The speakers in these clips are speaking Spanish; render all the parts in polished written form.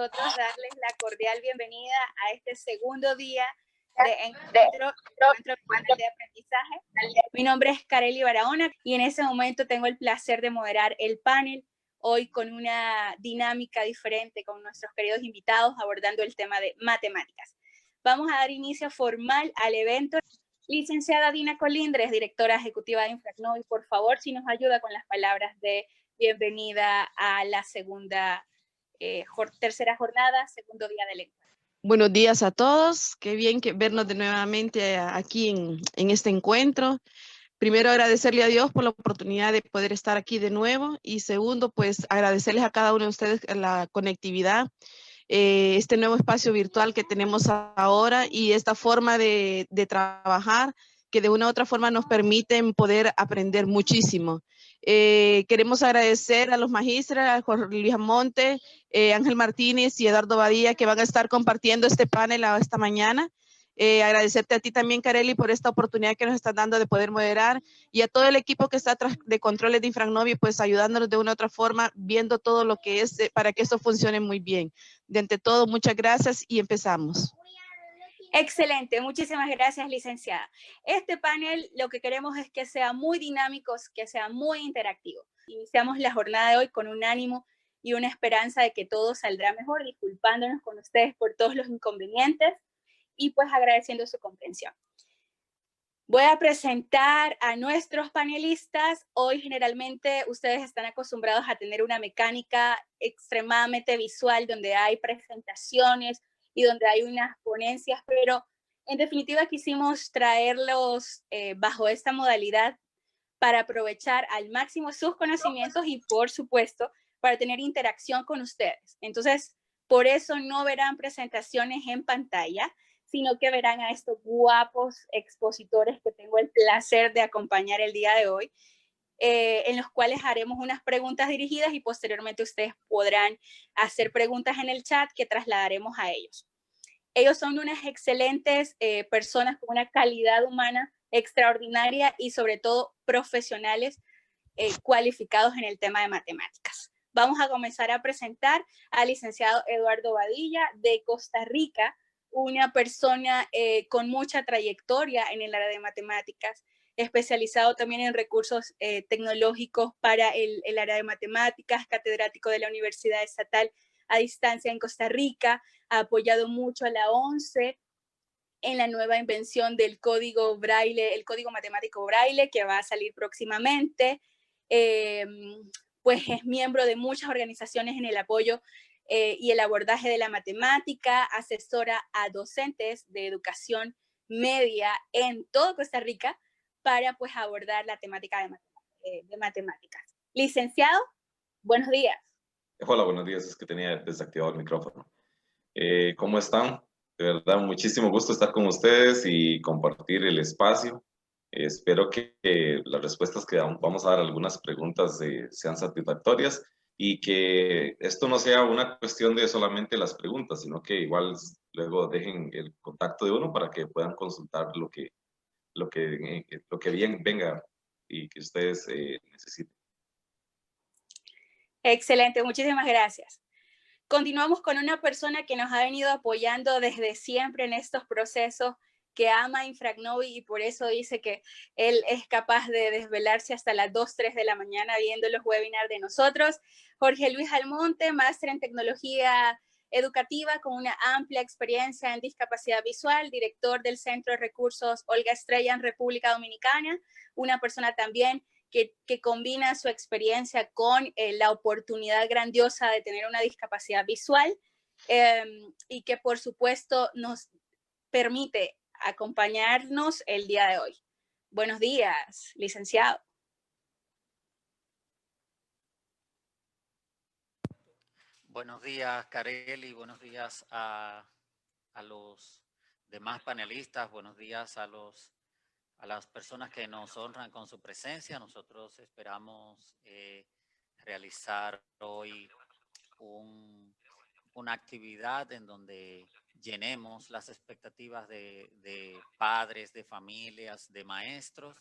nosotros darles la cordial bienvenida a este segundo día de encuentro de aprendizaje. Mi nombre es Kareli Barahona y en ese momento tengo el placer de moderar el panel, hoy con una dinámica diferente con nuestros queridos invitados abordando el tema de matemáticas. Vamos a dar inicio formal al evento. Licenciada Dina Colindres, directora ejecutiva de Infracnovi, por favor, si nos ayuda con las palabras de bienvenida a la tercera jornada, segundo día del encuentro. Buenos días a todos, qué bien vernos de nuevamente aquí en este encuentro. Primero, agradecerle a Dios por la oportunidad de poder estar aquí de nuevo y segundo, pues agradecerles a cada uno de ustedes la conectividad, este nuevo espacio virtual que tenemos ahora y esta forma de trabajar que de una u otra forma nos permiten poder aprender muchísimo. Queremos agradecer a los magísteres, a Jorge Luis Amonte, Ángel Martínez y Eduardo Badilla, que van a estar compartiendo este panel esta mañana. Agradecerte a ti también, Kareli, por esta oportunidad que nos estás dando de poder moderar y a todo el equipo que está atrás de controles de Infracnovi, pues ayudándonos de una u otra forma, viendo todo lo que es para que esto funcione muy bien. De ante todo, muchas gracias y empezamos. Excelente, muchísimas gracias, licenciada. Este panel lo que queremos es que sea muy dinámico, que sea muy interactivo. Iniciamos la jornada de hoy con un ánimo y una esperanza de que todo saldrá mejor, disculpándonos con ustedes por todos los inconvenientes y pues agradeciendo su comprensión. Voy a presentar a nuestros panelistas. Hoy generalmente ustedes están acostumbrados a tener una mecánica extremadamente visual donde hay presentaciones y donde hay unas ponencias, pero en definitiva quisimos traerlos bajo esta modalidad para aprovechar al máximo sus conocimientos y por supuesto para tener interacción con ustedes. Entonces, por eso no verán presentaciones en pantalla, sino que verán a estos guapos expositores que tengo el placer de acompañar el día de hoy, en los cuales haremos unas preguntas dirigidas y posteriormente ustedes podrán hacer preguntas en el chat que trasladaremos a ellos. Ellos son unas excelentes personas con una calidad humana extraordinaria y sobre todo profesionales cualificados en el tema de matemáticas. Vamos a comenzar a presentar al licenciado Eduardo Badilla de Costa Rica, una persona con mucha trayectoria en el área de matemáticas, especializado también en recursos tecnológicos para el área de matemáticas, catedrático de la Universidad Estatal a Distancia en Costa Rica, ha apoyado mucho a la ONCE en la nueva invención del código Braille, el código matemático Braille, que va a salir próximamente. Pues es miembro de muchas organizaciones en el apoyo y el abordaje de la matemática, asesora a docentes de educación media en todo Costa Rica para pues abordar la temática de matemáticas. Licenciado, buenos días. Hola, buenos días, es que tenía desactivado el micrófono. ¿Cómo están? De verdad, muchísimo gusto estar con ustedes y compartir el espacio. Espero que las respuestas que vamos a dar a algunas preguntas sean satisfactorias y que esto no sea una cuestión de solamente las preguntas, sino que igual luego dejen el contacto de uno para que puedan consultar lo que bien venga y que ustedes necesiten. Excelente, muchísimas gracias. Continuamos con una persona que nos ha venido apoyando desde siempre en estos procesos, que ama Infracnovi y por eso dice que él es capaz de desvelarse hasta las 2, 3 de la mañana viendo los webinars de nosotros. Jorge Luis Almonte, máster en tecnología educativa con una amplia experiencia en discapacidad visual, director del Centro de Recursos Olga Estrella en República Dominicana, una persona también que combina su experiencia con la oportunidad grandiosa de tener una discapacidad visual y que por supuesto nos permite acompañarnos el día de hoy. Buenos días, licenciado. Buenos días, Kareli. Buenos días a los demás panelistas. Buenos días a las personas que nos honran con su presencia. Nosotros esperamos realizar hoy una actividad en donde llenemos las expectativas de padres, de familias, de maestros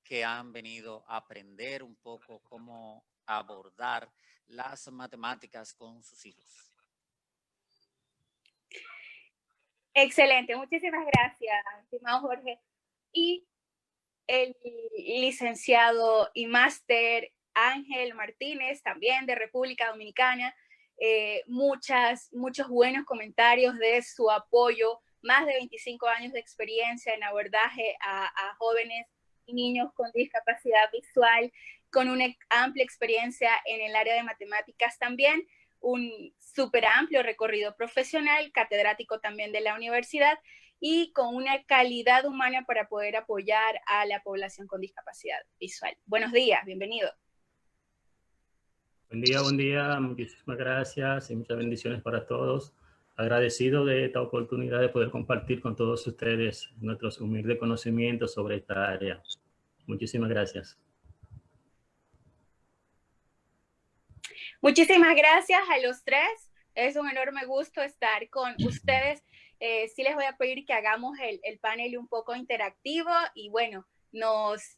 que han venido a aprender un poco cómo abordar las matemáticas con sus hijos. Excelente, muchísimas gracias, estimado Jorge. Y el licenciado y máster Ángel Martínez, también de República Dominicana, muchos buenos comentarios de su apoyo, más de 25 años de experiencia en abordaje a jóvenes y niños con discapacidad visual, con una amplia experiencia en el área de matemáticas también, un súper amplio recorrido profesional, catedrático también de la universidad, y con una calidad humana para poder apoyar a la población con discapacidad visual. Buenos días, bienvenido. Buen día, muchísimas gracias y muchas bendiciones para todos. Agradecido de esta oportunidad de poder compartir con todos ustedes nuestros humildes conocimientos sobre esta área. Muchísimas gracias. Muchísimas gracias a los tres. Es un enorme gusto estar con ustedes. Sí les voy a pedir que hagamos el panel un poco interactivo y bueno, nos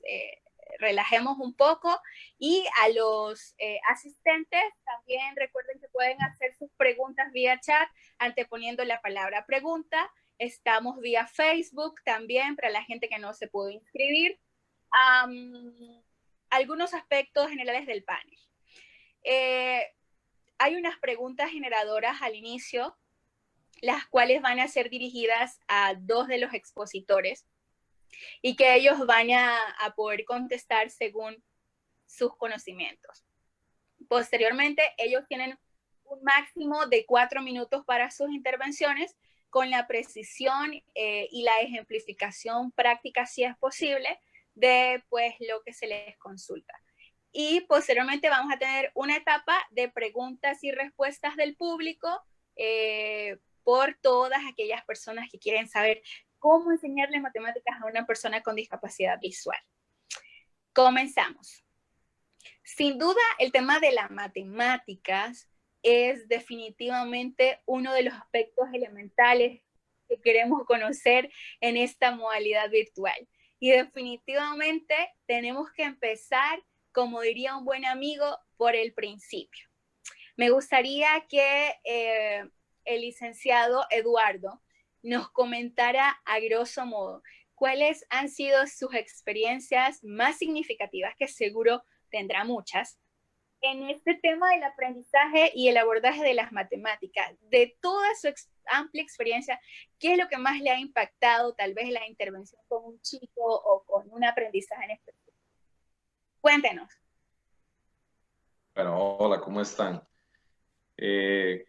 relajemos un poco. Y a los asistentes también recuerden que pueden hacer sus preguntas vía chat anteponiendo la palabra pregunta. Estamos vía Facebook también para la gente que no se pudo inscribir. Algunos aspectos generales del panel. Hay unas preguntas generadoras al inicio, las cuales van a ser dirigidas a dos de los expositores y que ellos van a poder contestar según sus conocimientos. Posteriormente, ellos tienen un máximo de 4 minutos para sus intervenciones con la precisión y la ejemplificación práctica, si es posible, de pues, lo que se les consulta. Y posteriormente vamos a tener una etapa de preguntas y respuestas del público por todas aquellas personas que quieren saber cómo enseñarle matemáticas a una persona con discapacidad visual. Comenzamos. Sin duda, el tema de las matemáticas es definitivamente uno de los aspectos elementales que queremos conocer en esta modalidad virtual. Y definitivamente tenemos que empezar, como diría un buen amigo, por el principio. Me gustaría que el licenciado Eduardo nos comentara a grosso modo cuáles han sido sus experiencias más significativas, que seguro tendrá muchas, en este tema del aprendizaje y el abordaje de las matemáticas. De toda su amplia experiencia, ¿qué es lo que más le ha impactado tal vez la intervención con un chico o con un aprendizaje en específico? Cuéntenos. Bueno, hola, ¿cómo están?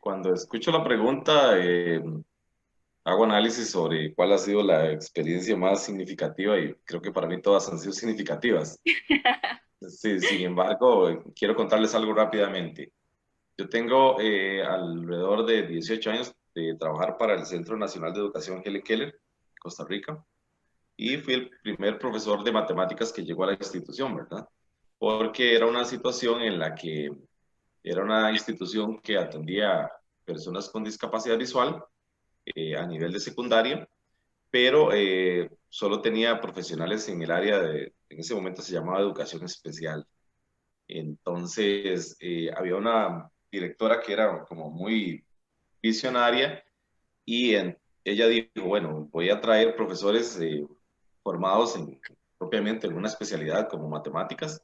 Cuando escucho la pregunta, hago análisis sobre cuál ha sido la experiencia más significativa y creo que para mí todas han sido significativas. Sí, sin embargo, quiero contarles algo rápidamente. Yo tengo alrededor de 18 años de trabajar para el Centro Nacional de Educación Helen Keller, Costa Rica, y fui el primer profesor de matemáticas que llegó a la institución, ¿verdad? Porque era una situación en la que era una institución que atendía personas con discapacidad visual a nivel de secundaria, pero solo tenía profesionales en el área de, en ese momento se llamaba educación especial. Entonces, había una directora que era como muy visionaria y ella dijo, bueno, voy a traer profesores formados propiamente en una especialidad como matemáticas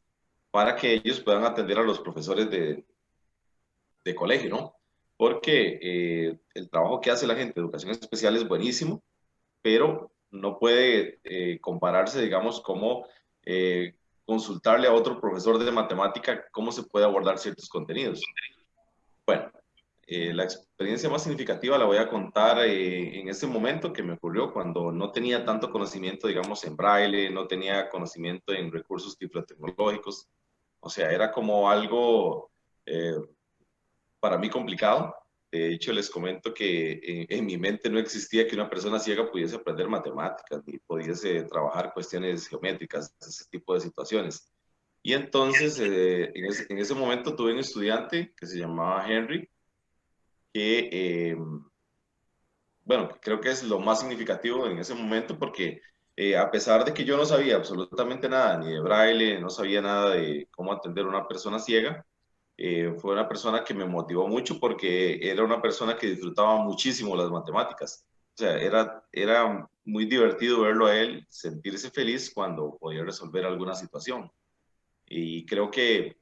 para que ellos puedan atender a los profesores de colegio, ¿no? Porque el trabajo que hace la gente de educación especial es buenísimo, pero no puede compararse, digamos, como consultarle a otro profesor de matemática cómo se puede abordar ciertos contenidos. Bueno, la experiencia más significativa la voy a contar en ese momento que me ocurrió cuando no tenía tanto conocimiento, digamos, en braille, no tenía conocimiento en recursos tiflotecnológicos. O sea, era como algo para mí complicado. De hecho, les comento que en mi mente no existía que una persona ciega pudiese aprender matemáticas, ni pudiese trabajar cuestiones geométricas, ese tipo de situaciones. Y entonces, en ese momento tuve un estudiante que se llamaba Henry, que, bueno, creo que es lo más significativo en ese momento porque a pesar de que yo no sabía absolutamente nada, ni de braille, no sabía nada de cómo atender a una persona ciega, fue una persona que me motivó mucho porque era una persona que disfrutaba muchísimo las matemáticas. O sea, era muy divertido verlo a él sentirse feliz cuando podía resolver alguna situación. Y creo que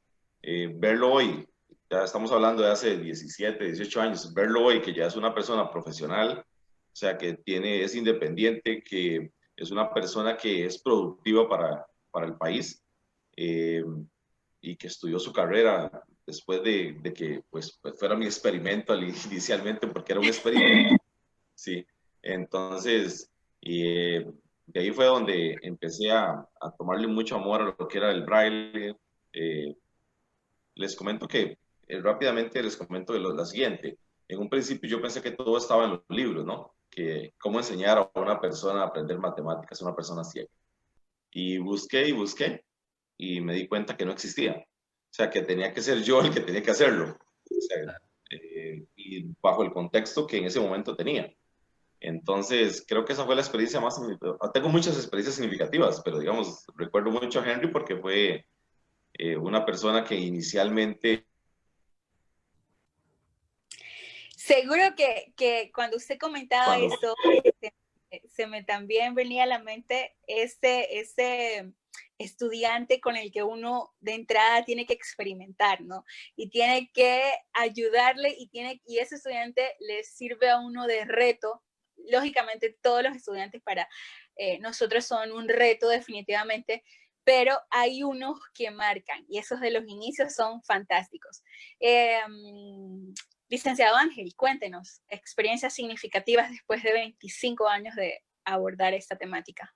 verlo hoy, ya estamos hablando de hace 17, 18 años, verlo hoy que ya es una persona profesional, o sea, que es independiente, que es una persona que es productiva para el país, y que estudió su carrera después de que pues fuera mi experimento inicialmente, porque era un experimento, sí. Entonces, de ahí fue donde empecé a tomarle mucho amor a lo que era el braille. Les comento que rápidamente les comento la siguiente. En un principio yo pensé que todo estaba en los libros, ¿no? Que cómo enseñar a una persona a aprender matemáticas, a una persona ciega. Y busqué y me di cuenta que no existía. O sea, que tenía que ser yo el que tenía que hacerlo. O sea, y bajo el contexto que en ese momento tenía. Entonces, creo que esa fue la experiencia más significativa. Tengo muchas experiencias significativas, pero digamos, recuerdo mucho a Henry porque fue una persona que inicialmente... Seguro que cuando usted comentaba eso, se me también venía a la mente ese estudiante con el que uno de entrada tiene que experimentar, ¿no? Y tiene que ayudarle y ese estudiante le sirve a uno de reto. Lógicamente todos los estudiantes para nosotros son un reto definitivamente, pero hay unos que marcan y esos de los inicios son fantásticos. Licenciado Ángel, cuéntenos experiencias significativas después de 25 años de abordar esta temática.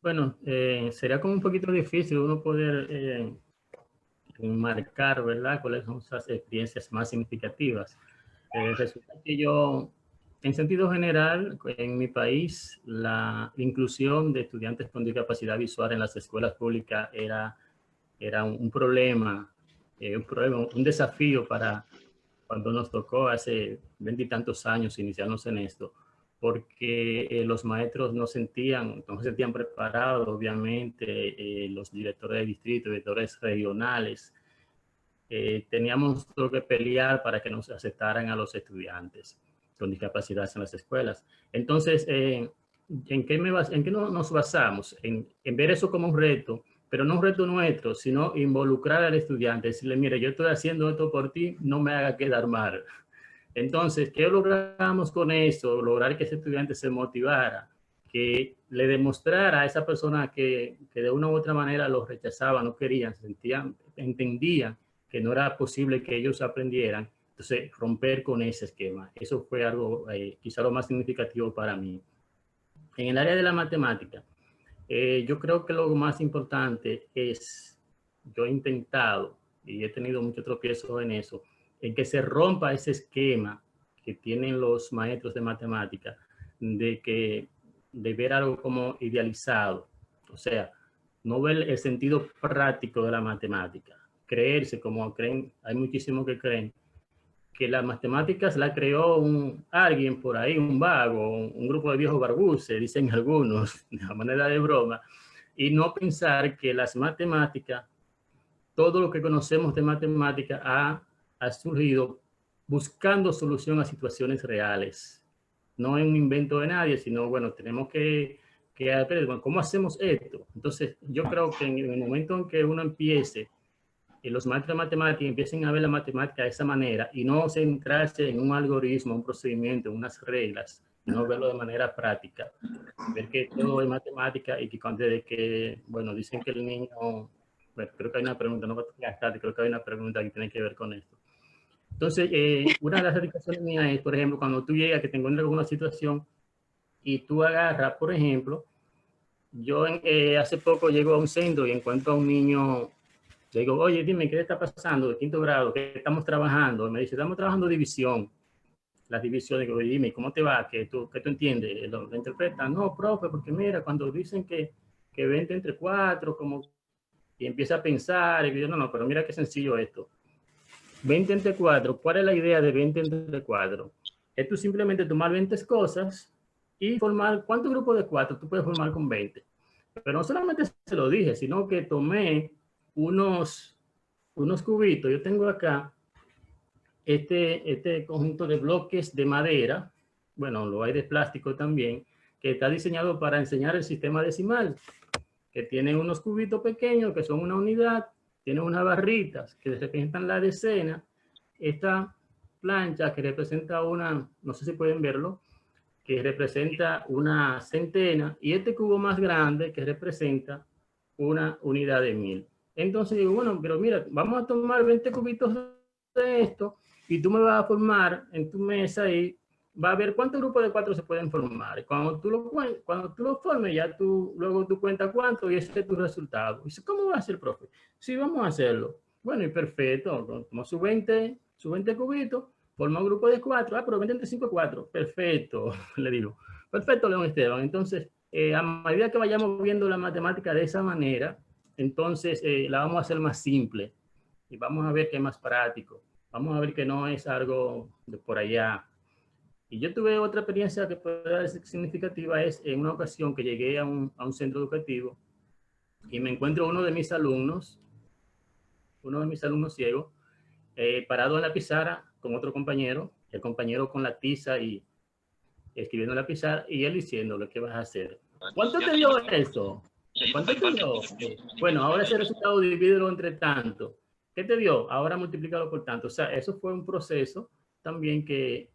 Bueno, sería como un poquito difícil uno poder marcar, ¿verdad?, cuáles son esas experiencias más significativas. Resulta que yo, en sentido general, en mi país, la inclusión de estudiantes con discapacidad visual en las escuelas públicas era un problema, un desafío para cuando nos tocó hace 20 y tantos años iniciarnos en esto, porque los maestros no se sentían preparados, obviamente, los directores de distrito, directores regionales, teníamos que pelear para que nos aceptaran a los estudiantes con discapacidad en las escuelas. Entonces, ¿en qué nos basamos? En ver eso como un reto, pero no un reto nuestro, sino involucrar al estudiante, decirle, mire, yo estoy haciendo esto por ti, no me haga quedar mal. Entonces, ¿qué logramos con eso? Lograr que ese estudiante se motivara, que le demostrara a esa persona que de una u otra manera los rechazaba, no querían, entendían que no era posible que ellos aprendieran. Entonces, romper con ese esquema. Eso fue algo quizá lo más significativo para mí. En el área de la matemática, yo creo que lo más importante es, yo he intentado y he tenido mucho tropiezo en eso, en que se rompa ese esquema que tienen los maestros de matemática de ver algo como idealizado. O sea, no ver el sentido práctico de la matemática. Creerse como creen, hay muchísimos que creen que las matemáticas la creó alguien por ahí, un vago, un grupo de viejos barbuces, dicen algunos, de manera de broma, y no pensar que las matemáticas, todo lo que conocemos de matemática ha surgido buscando solución a situaciones reales. No es un invento de nadie, sino, bueno, tenemos que bueno, ¿cómo hacemos esto? Entonces, yo creo que en el momento en que uno empiece, y los maestros de matemática empiecen a ver la matemática de esa manera y no centrarse en un algoritmo, un procedimiento, unas reglas, no verlo de manera práctica, ver que todo es matemática y que desde que, bueno, dicen que el niño, bueno, creo que hay una pregunta, no voy a gastar, creo que hay una pregunta que tiene que ver con esto. Entonces, una de las dedicaciones mías es, por ejemplo, cuando tú llegas, que te encuentras en alguna situación y tú agarras, por ejemplo, yo hace poco llego a un centro y encuentro a un niño. Le digo, oye, dime, ¿qué está pasando de quinto grado? ¿Qué estamos trabajando? Me dice, estamos trabajando división. Las divisiones, digo, dime, ¿cómo te va? ¿Qué tú entiendes? ¿Lo interpretas? No, profe, porque mira, cuando dicen que 20 entre 4, como, y empieza a pensar, y yo, no, pero mira qué sencillo esto. 20 entre 4, ¿cuál es la idea de 20 entre 4? Es tú simplemente tomar 20 cosas y formar, ¿cuántos grupos de 4 tú puedes formar con 20? Pero no solamente se lo dije, sino que tomé unos cubitos. Yo tengo acá este conjunto de bloques de madera bueno, lo hay de plástico también, que está diseñado para enseñar el sistema decimal, que tiene unos cubitos pequeños que son una unidad, tiene unas barritas que representan la decena, esta plancha que representa una, no sé si pueden verlo, que representa una centena, y este cubo más grande que representa una unidad de 1000. Entonces digo, bueno, pero mira, vamos a tomar 20 cubitos de esto y tú me vas a formar en tu mesa y va a ver cuántos grupos de 4 se pueden formar. Cuando tú lo formes, ya luego tú cuentas cuánto y ese es tu resultado. Y dice, ¿cómo va a ser, profe? Sí, vamos a hacerlo. Bueno, y perfecto. Toma sus 20 cubitos, forma un grupo de 4. Pero 20 entre 5 es 4. Perfecto, le digo. Perfecto, León Esteban. Entonces, a medida que vayamos viendo la matemática de esa manera, entonces la vamos a hacer más simple y vamos a ver que es más práctico. Vamos a ver que no es algo de por allá. Y yo tuve otra experiencia que puede ser significativa, es en una ocasión que llegué a un centro educativo y me encuentro uno de mis alumnos ciegos, parado en la pizarra con otro compañero, el compañero con la tiza y escribiendo en la pizarra y él diciéndole, ¿qué vas a hacer? ¿Cuánto te dio esto? ¿Cuánto te dio? Bueno, ahora ese resultado divídelo entre tanto. ¿Qué te dio? Ahora multiplícalo por tanto. O sea, eso fue un proceso también que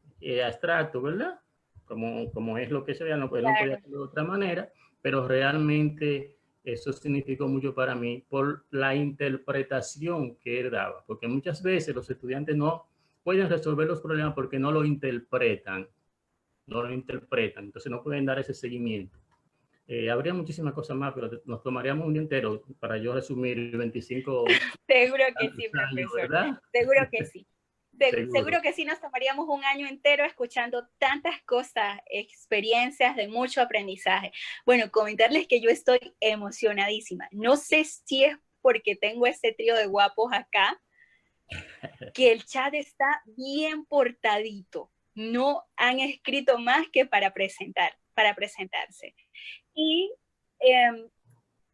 abstracto, ¿verdad? Como es lo que se veía, no, pues, no podía hacerlo de otra manera, pero realmente eso significó mucho para mí por la interpretación que él daba, porque muchas veces los estudiantes no pueden resolver los problemas porque no lo interpretan, entonces no pueden dar ese seguimiento. Habría muchísimas cosas más, pero nos tomaríamos un día entero para yo resumir 25 Seguro que sí, años, profesor. ¿verdad? Seguro que sí. Seguro. Seguro que sí nos tomaríamos un año entero escuchando tantas cosas, experiencias de mucho aprendizaje. Bueno, comentarles que yo estoy emocionadísima. No sé si es porque tengo ese trío de guapos acá, que el chat está bien portadito. No han escrito más que para presentarse. Y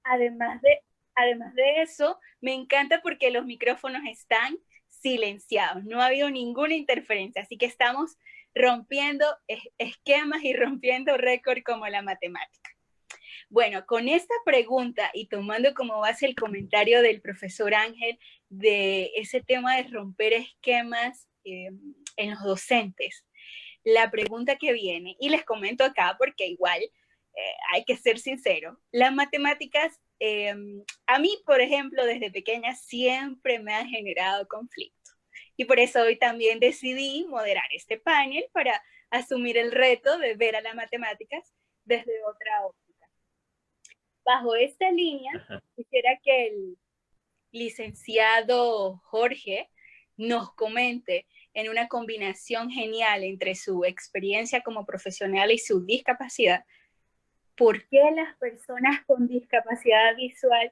además de eso, me encanta porque los micrófonos están silenciados, no ha habido ninguna interferencia, así que estamos rompiendo esquemas y rompiendo récord como la matemática. Bueno, con esta pregunta y tomando como base el comentario del profesor Ángel de ese tema de romper esquemas en los docentes, la pregunta que viene, y les comento acá porque igual hay que ser sincero, las matemáticas a mí, por ejemplo, desde pequeña siempre me han generado conflicto. Y por eso hoy también decidí moderar este panel para asumir el reto de ver a las matemáticas desde otra óptica. Bajo esta línea, quisiera que el licenciado Jorge nos comente en una combinación genial entre su experiencia como profesional y su discapacidad, ¿por qué las personas con discapacidad visual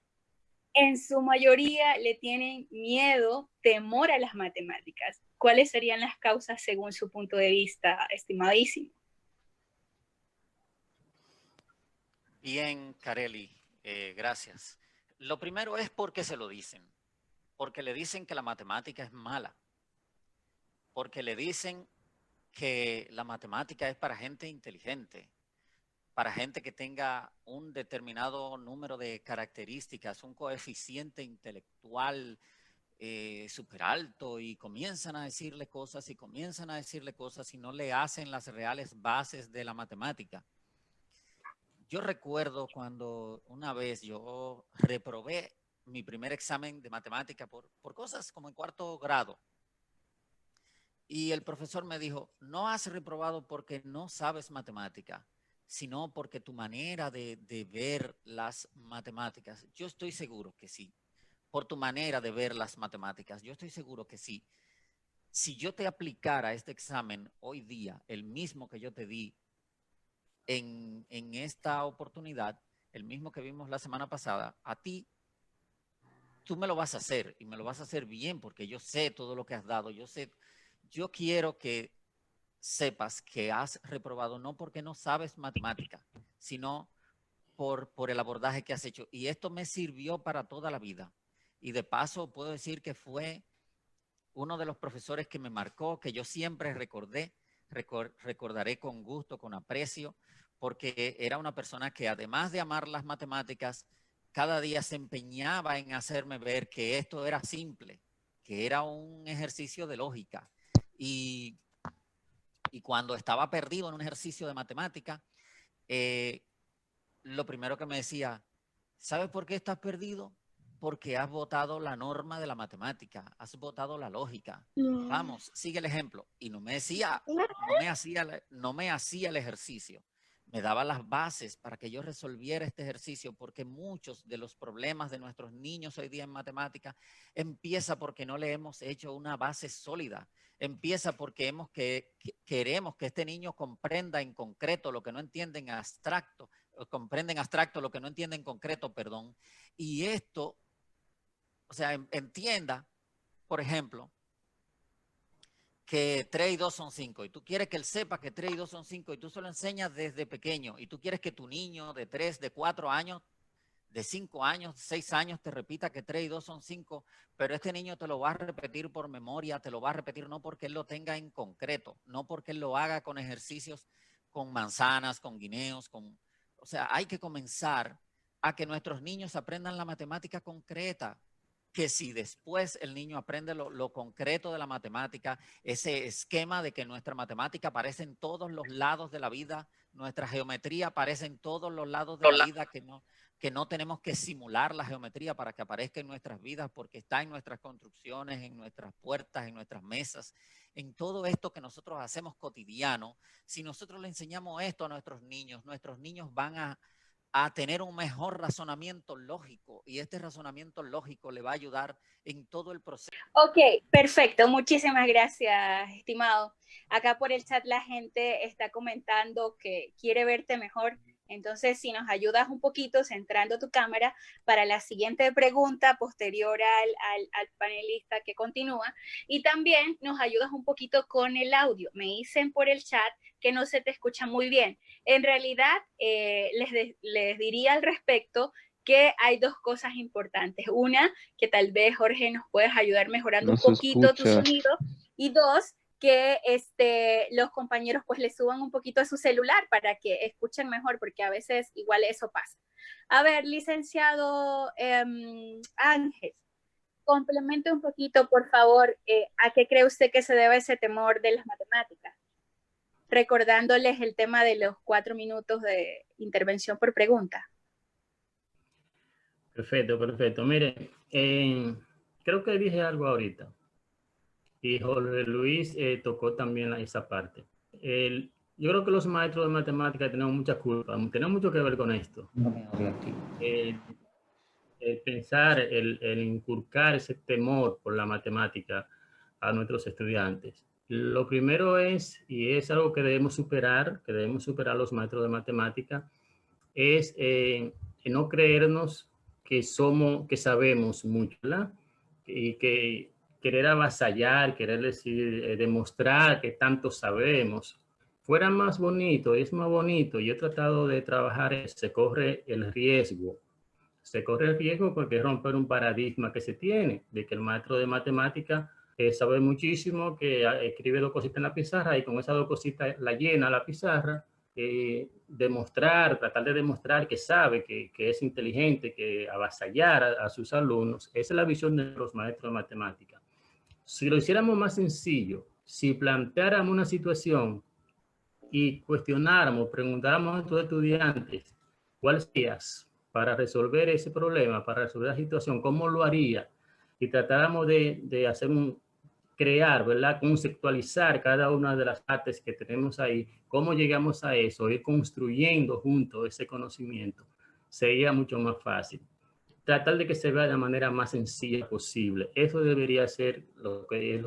en su mayoría le tienen miedo, temor a las matemáticas? ¿Cuáles serían las causas según su punto de vista, estimadísimo? Bien, Carely, gracias. Lo primero es porque se lo dicen. Porque le dicen que la matemática es mala. Porque le dicen que la matemática es para gente inteligente, para gente que tenga un determinado número de características, un coeficiente intelectual súper alto, y comienzan a decirle cosas y no le hacen las reales bases de la matemática. Yo recuerdo cuando una vez yo reprobé mi primer examen de matemática por cosas como en 4º grado. Y el profesor me dijo, no has reprobado porque no sabes matemática, sino porque tu manera de ver las matemáticas. Yo estoy seguro que sí. Por tu manera de ver las matemáticas, yo estoy seguro que sí. Si yo te aplicara este examen hoy día, el mismo que yo te di en esta oportunidad, el mismo que vimos la semana pasada, a ti, tú me lo vas a hacer y me lo vas a hacer bien porque yo sé todo lo que has dado. Yo quiero que sepas que has reprobado no porque no sabes matemática, sino por el abordaje que has hecho. Y esto me sirvió para toda la vida. Y de paso puedo decir que fue uno de los profesores que me marcó, que yo siempre recordé, recordaré con gusto, con aprecio, porque era una persona que además de amar las matemáticas, cada día se empeñaba en hacerme ver que esto era simple, que era un ejercicio de lógica. Y cuando estaba perdido en un ejercicio de matemática, lo primero que me decía, ¿sabes por qué estás perdido? Porque has botado la norma de la matemática, has botado la lógica. Vamos, sigue el ejemplo. Y no me hacía el ejercicio. Me daba las bases para que yo resolviera este ejercicio, porque muchos de los problemas de nuestros niños hoy día en matemática empieza porque no le hemos hecho una base sólida. Empieza porque queremos que este niño comprenda en concreto lo que no entiende en abstracto, comprenden abstracto lo que no entiende en concreto, perdón. Y esto, o sea, entienda, por ejemplo, que 3 y 2 son 5 y tú quieres que él sepa que 3 y 2 son 5 y tú se lo enseñas desde pequeño y tú quieres que tu niño de 3, de 4 años, de 5 años, 6 años te repita que 3 y 2 son 5, pero este niño te lo va a repetir por memoria, te lo va a repetir no porque él lo tenga en concreto, no porque él lo haga con ejercicios, con manzanas, con guineos, o sea, hay que comenzar a que nuestros niños aprendan la matemática concreta, que si después el niño aprende lo concreto de la matemática, ese esquema de que nuestra matemática aparece en todos los lados de la vida, nuestra geometría aparece en todos los lados de la vida, que no tenemos que simular la geometría para que aparezca en nuestras vidas, porque está en nuestras construcciones, en nuestras puertas, en nuestras mesas, en todo esto que nosotros hacemos cotidiano. Si nosotros le enseñamos esto a nuestros niños van a tener un mejor razonamiento lógico y este razonamiento lógico le va a ayudar en todo el proceso. Ok, perfecto. Muchísimas gracias, estimado. Acá por el chat la gente está comentando que quiere verte mejor. Entonces, si nos ayudas un poquito centrando tu cámara para la siguiente pregunta posterior al panelista que continúa. Y también nos ayudas un poquito con el audio. Me dicen por el chat que no se te escucha muy bien. En realidad, les diría al respecto que hay dos cosas importantes. Una, que tal vez Jorge nos puedes ayudar mejorando un poquito tu sonido. Y dos, que los compañeros pues le suban un poquito a su celular para que escuchen mejor, porque a veces igual eso pasa. A ver, licenciado Ángel, complemente un poquito, por favor, ¿a qué cree usted que se debe ese temor de las matemáticas? Recordándoles el tema de los 4 minutos de intervención por pregunta. Perfecto, perfecto. Mire, creo que dije algo ahorita. Y Jorge Luis tocó también esa parte. Yo creo que los maestros de matemáticas tenemos mucha culpa, tenemos mucho que ver con esto. El pensar, el inculcar ese temor por la matemática a nuestros estudiantes. Lo primero es, y es algo que debemos superar los maestros de matemática, es no creernos que sabemos mucho, ¿verdad? Y que querer avasallar, querer decir, demostrar que tanto sabemos, fuera más bonito, es más bonito. Yo he tratado de trabajar, se corre el riesgo porque es romper un paradigma que se tiene, de que el maestro de matemática sabe muchísimo, que escribe 2 cositas en la pizarra y con esas 2 cositas la llena la pizarra. Tratar de demostrar que sabe, que es inteligente, que avasallar a sus alumnos. Esa es la visión de los maestros de matemáticas. Si lo hiciéramos más sencillo, si planteáramos una situación y cuestionáramos, preguntáramos a nuestros estudiantes cuál sería para resolver ese problema, para resolver la situación, cómo lo haría, y tratáramos de hacer crear, ¿verdad? Conceptualizar cada una de las partes que tenemos ahí, cómo llegamos a eso, ir construyendo juntos ese conocimiento, sería mucho más fácil. Tratar de que se vea de la manera más sencilla posible. Eso debería ser lo que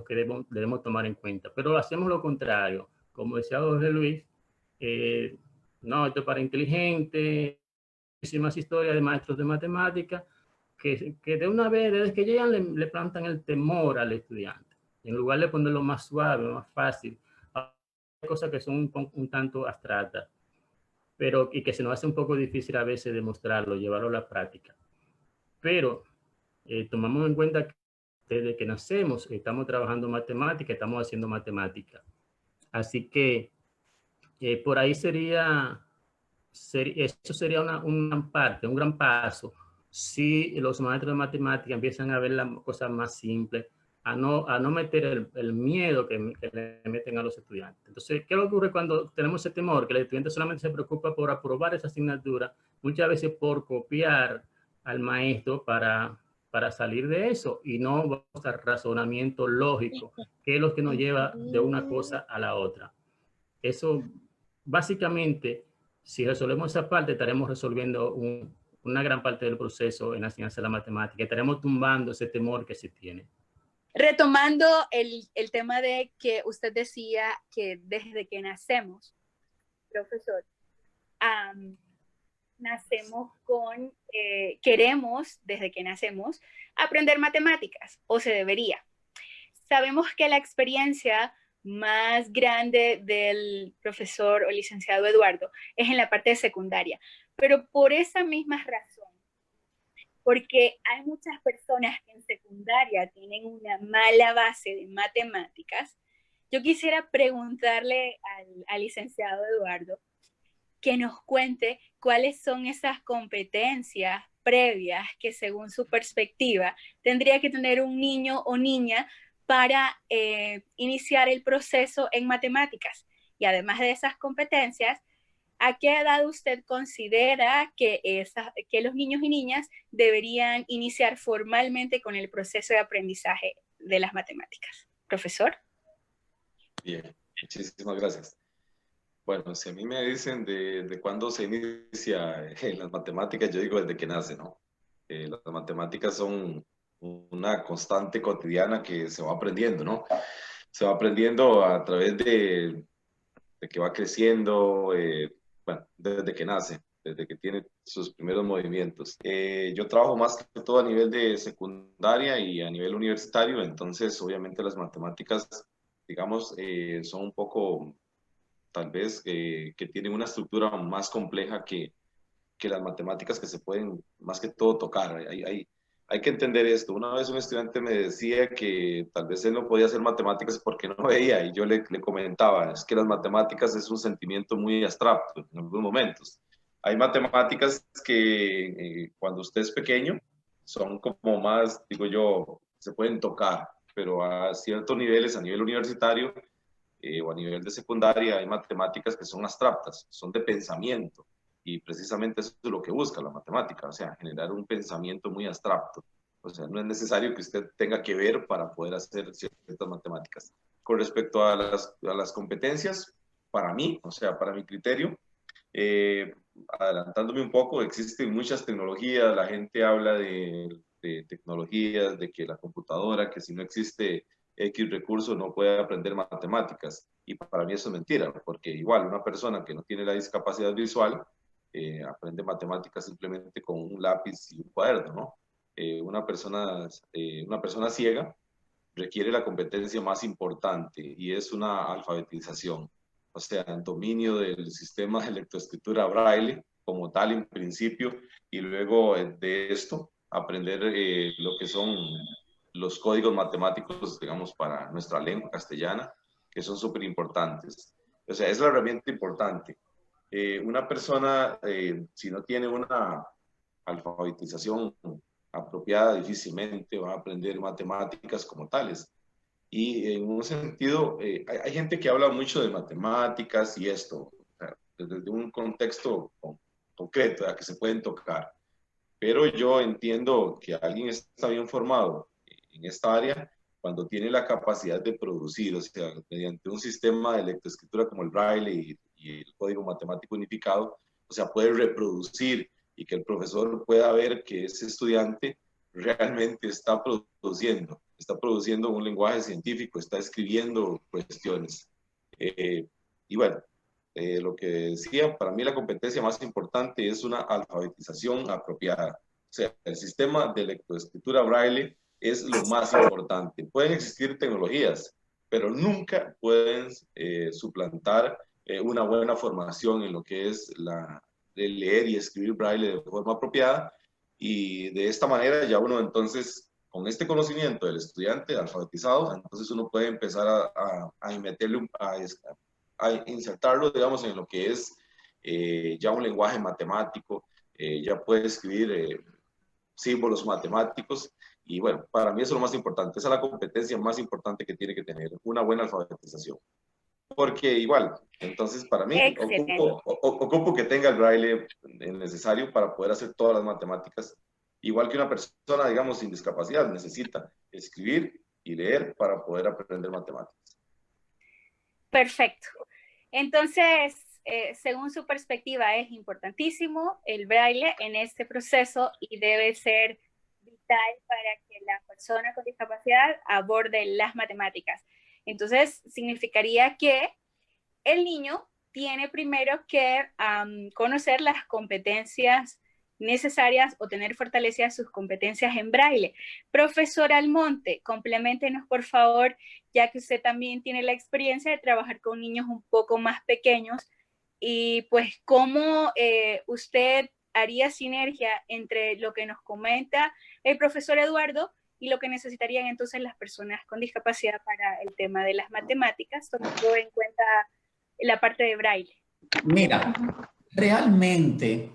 debemos tomar en cuenta. Pero hacemos lo contrario. Como decía Jorge Luis, no, esto es para inteligentes, muchísimas historias de maestros de matemáticas que de una vez, desde que llegan, le plantan el temor al estudiante. En lugar de ponerlo más suave, más fácil, hay cosas que son un tanto abstractas, y que se nos hace un poco difícil a veces demostrarlo, llevarlo a la práctica. Pero tomamos en cuenta que desde que nacemos estamos trabajando matemática, estamos haciendo matemática. Así que por ahí eso sería una parte, un gran paso. Si los maestros de matemática empiezan a ver las cosas más simples, a no meter el miedo que le meten a los estudiantes. Entonces, ¿qué ocurre cuando tenemos ese temor? Que el estudiante solamente se preocupa por aprobar esa asignatura, muchas veces por copiar al maestro para salir de eso y no usar razonamiento lógico, que es lo que nos lleva de una cosa a la otra. Eso, básicamente, si resolvemos esa parte, estaremos resolviendo una gran parte del proceso en la enseñanza de la matemática. Estaremos tumbando ese temor que se tiene. Retomando el tema de que usted decía que desde que nacemos, profesor, nacemos queremos desde que nacemos aprender matemáticas, o se debería. Sabemos que la experiencia más grande del profesor o licenciado Eduardo es en la parte de secundaria, pero por esa misma razón, porque hay muchas personas que en secundaria tienen una mala base de matemáticas, yo quisiera preguntarle al licenciado Eduardo que nos cuente cuáles son esas competencias previas que según su perspectiva tendría que tener un niño o niña para iniciar el proceso en matemáticas. Y además de esas competencias, ¿a qué edad usted considera que los niños y niñas deberían iniciar formalmente con el proceso de aprendizaje de las matemáticas? Profesor. Bien, muchísimas gracias. Bueno, si a mí me dicen de cuándo se inicia en las matemáticas, yo digo desde que nace, ¿no? Las matemáticas son una constante cotidiana que se va aprendiendo, ¿no? Se va aprendiendo a través de que va creciendo, bueno, desde que nace, desde que tiene sus primeros movimientos. Yo trabajo más que todo a nivel de secundaria y a nivel universitario, entonces obviamente las matemáticas, digamos, son un poco, tal vez, que tienen una estructura más compleja que las matemáticas que se pueden más que todo tocar. Hay que entender esto. Una vez un estudiante me decía que tal vez él no podía hacer matemáticas porque no veía, y yo le comentaba, es que las matemáticas es un sentimiento muy abstracto en algunos momentos. Hay matemáticas que cuando usted es pequeño son como más, digo yo, se pueden tocar, pero a ciertos niveles, a nivel universitario o a nivel de secundaria, hay matemáticas que son abstractas, son de pensamiento. Y precisamente eso es lo que busca la matemática, o sea, generar un pensamiento muy abstracto. O sea, no es necesario que usted tenga que ver para poder hacer ciertas matemáticas. Con respecto a las competencias, para mí, o sea, para mi criterio, adelantándome un poco, existen muchas tecnologías, la gente habla de tecnologías, de que la computadora, que si no existe X recurso no puede aprender matemáticas. Y para mí eso es mentira, porque igual una persona que no tiene la discapacidad visual, aprende matemáticas simplemente con un lápiz y un cuaderno, ¿no? Una persona ciega requiere la competencia más importante y es una alfabetización, o sea, el dominio del sistema de lectoescritura braille como tal en principio, y luego de esto aprender lo que son los códigos matemáticos, digamos, para nuestra lengua castellana, que son súper importantes. O sea, es la herramienta importante. Una persona, si no tiene una alfabetización apropiada, difícilmente va a aprender matemáticas como tales. Y en un sentido, hay gente que habla mucho de matemáticas y esto, o sea, desde un contexto concreto, que se pueden tocar. Pero yo entiendo que alguien está bien formado en esta área cuando tiene la capacidad de producir, o sea, mediante un sistema de lectoescritura como el braille y el código matemático unificado, o sea, puede reproducir y que el profesor pueda ver que ese estudiante realmente está produciendo un lenguaje científico, está escribiendo cuestiones. Y bueno, lo que decía, para mí la competencia más importante es una alfabetización apropiada. O sea, el sistema de lectoescritura braille es lo más importante. Pueden existir tecnologías, pero nunca pueden suplantar una buena formación en lo que es el leer y escribir braille de forma apropiada, y de esta manera ya uno entonces con este conocimiento del estudiante alfabetizado, entonces uno puede empezar a meterle, a insertarlo, digamos, en lo que es ya un lenguaje matemático, ya puede escribir símbolos matemáticos, y bueno, para mí eso es lo más importante, esa es la competencia más importante que tiene que tener, una buena alfabetización. Porque igual, entonces para mí ocupo que tenga el braille necesario para poder hacer todas las matemáticas, igual que una persona, digamos, sin discapacidad necesita escribir y leer para poder aprender matemáticas. Perfecto. Entonces, según su perspectiva, es importantísimo el braille en este proceso y debe ser vital para que la persona con discapacidad aborde las matemáticas. Entonces, significaría que el niño tiene primero que conocer las competencias necesarias o tener fortalecidas sus competencias en braille. Profesor Almonte, compleméntenos por favor, ya que usted también tiene la experiencia de trabajar con niños un poco más pequeños, y pues cómo usted haría sinergia entre lo que nos comenta el profesor Eduardo y lo que necesitarían entonces las personas con discapacidad para el tema de las matemáticas, tomando en cuenta la parte de braille. Mira, realmente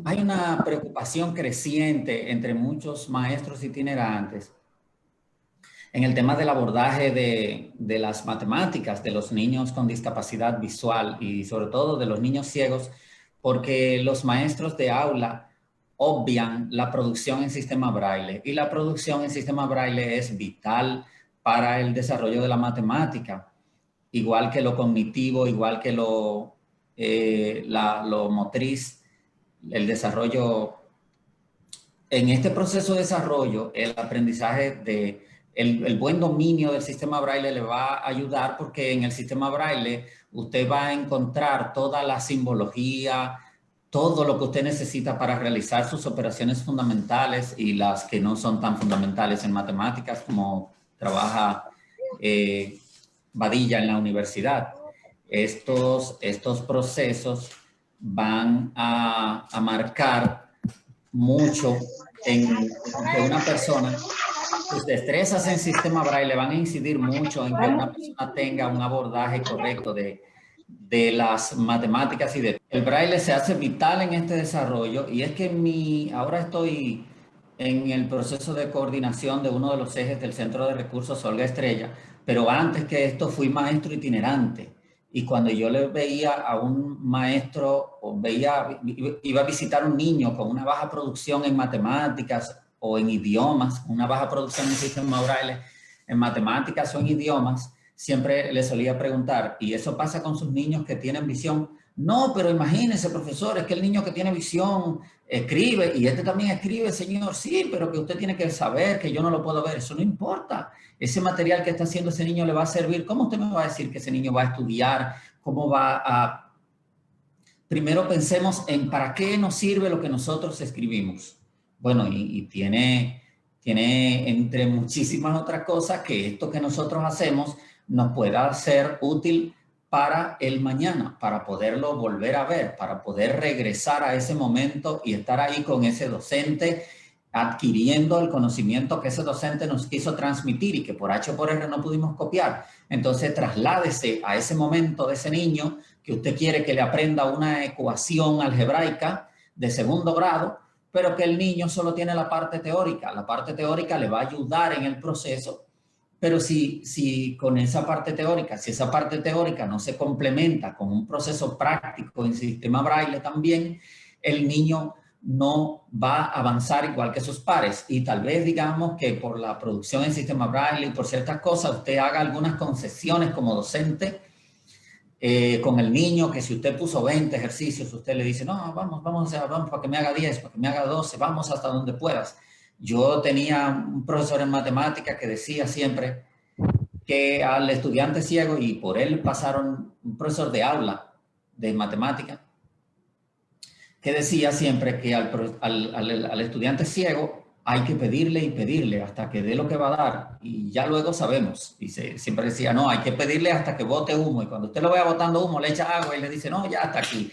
hay una preocupación creciente entre muchos maestros itinerantes en el tema del abordaje de las matemáticas de los niños con discapacidad visual y sobre todo de los niños ciegos, porque los maestros de aula obvian la producción en sistema braille, y la producción en sistema braille es vital para el desarrollo de la matemática, igual que lo cognitivo, igual que lo motriz, el desarrollo. En este proceso de desarrollo, el aprendizaje el buen dominio del sistema braille le va a ayudar, porque en el sistema braille usted va a encontrar toda la simbología, todo lo que usted necesita para realizar sus operaciones fundamentales y las que no son tan fundamentales en matemáticas, como trabaja Badilla en la universidad. Estos procesos van a marcar mucho en que una persona, sus destrezas en sistema braille van a incidir mucho en que una persona tenga un abordaje correcto de las matemáticas, y el braille se hace vital en este desarrollo. Y es que ahora estoy en el proceso de coordinación de uno de los ejes del Centro de Recursos Olga Estrella, pero antes que esto fui maestro itinerante. Y cuando yo le veía a un maestro, iba a visitar un niño con una baja producción en matemáticas o en idiomas, una baja producción en sistema braille, en matemáticas o en idiomas, siempre le solía preguntar, ¿y eso pasa con sus niños que tienen visión? No, pero imagínese, profesor, es que el niño que tiene visión escribe, y este también escribe, señor. Sí, pero que usted tiene que saber que yo no lo puedo ver. Eso no importa. Ese material que está haciendo ese niño le va a servir. ¿Cómo usted me va a decir que ese niño va a estudiar? ¿Cómo va a...? Primero pensemos en para qué nos sirve lo que nosotros escribimos. Bueno, y tiene entre muchísimas otras cosas que esto que nosotros hacemos nos pueda ser útil para el mañana, para poderlo volver a ver, para poder regresar a ese momento y estar ahí con ese docente, adquiriendo el conocimiento que ese docente nos quiso transmitir y que por H o por R no pudimos copiar. Entonces trasládese a ese momento de ese niño que usted quiere que le aprenda una ecuación algebraica de segundo grado, pero que el niño solo tiene la parte teórica. La parte teórica le va a ayudar en el proceso, pero si con esa parte teórica, si esa parte teórica no se complementa con un proceso práctico en sistema braille también, el niño no va a avanzar igual que sus pares. Y tal vez digamos que por la producción en sistema braille y por ciertas cosas, usted haga algunas concesiones como docente con el niño, que si usted puso 20 ejercicios, usted le dice, no, vamos para que me haga 10, para que me haga 12, vamos hasta donde puedas. Yo tenía un profesor en matemática que decía siempre que al estudiante ciego, y por él pasaron un profesor de aula de matemática, que decía siempre que al estudiante ciego hay que pedirle y pedirle hasta que dé lo que va a dar, y ya luego sabemos. Y siempre decía, no, hay que pedirle hasta que bote humo, y cuando usted lo vea botando humo, le echa agua y le dice, no, ya hasta aquí.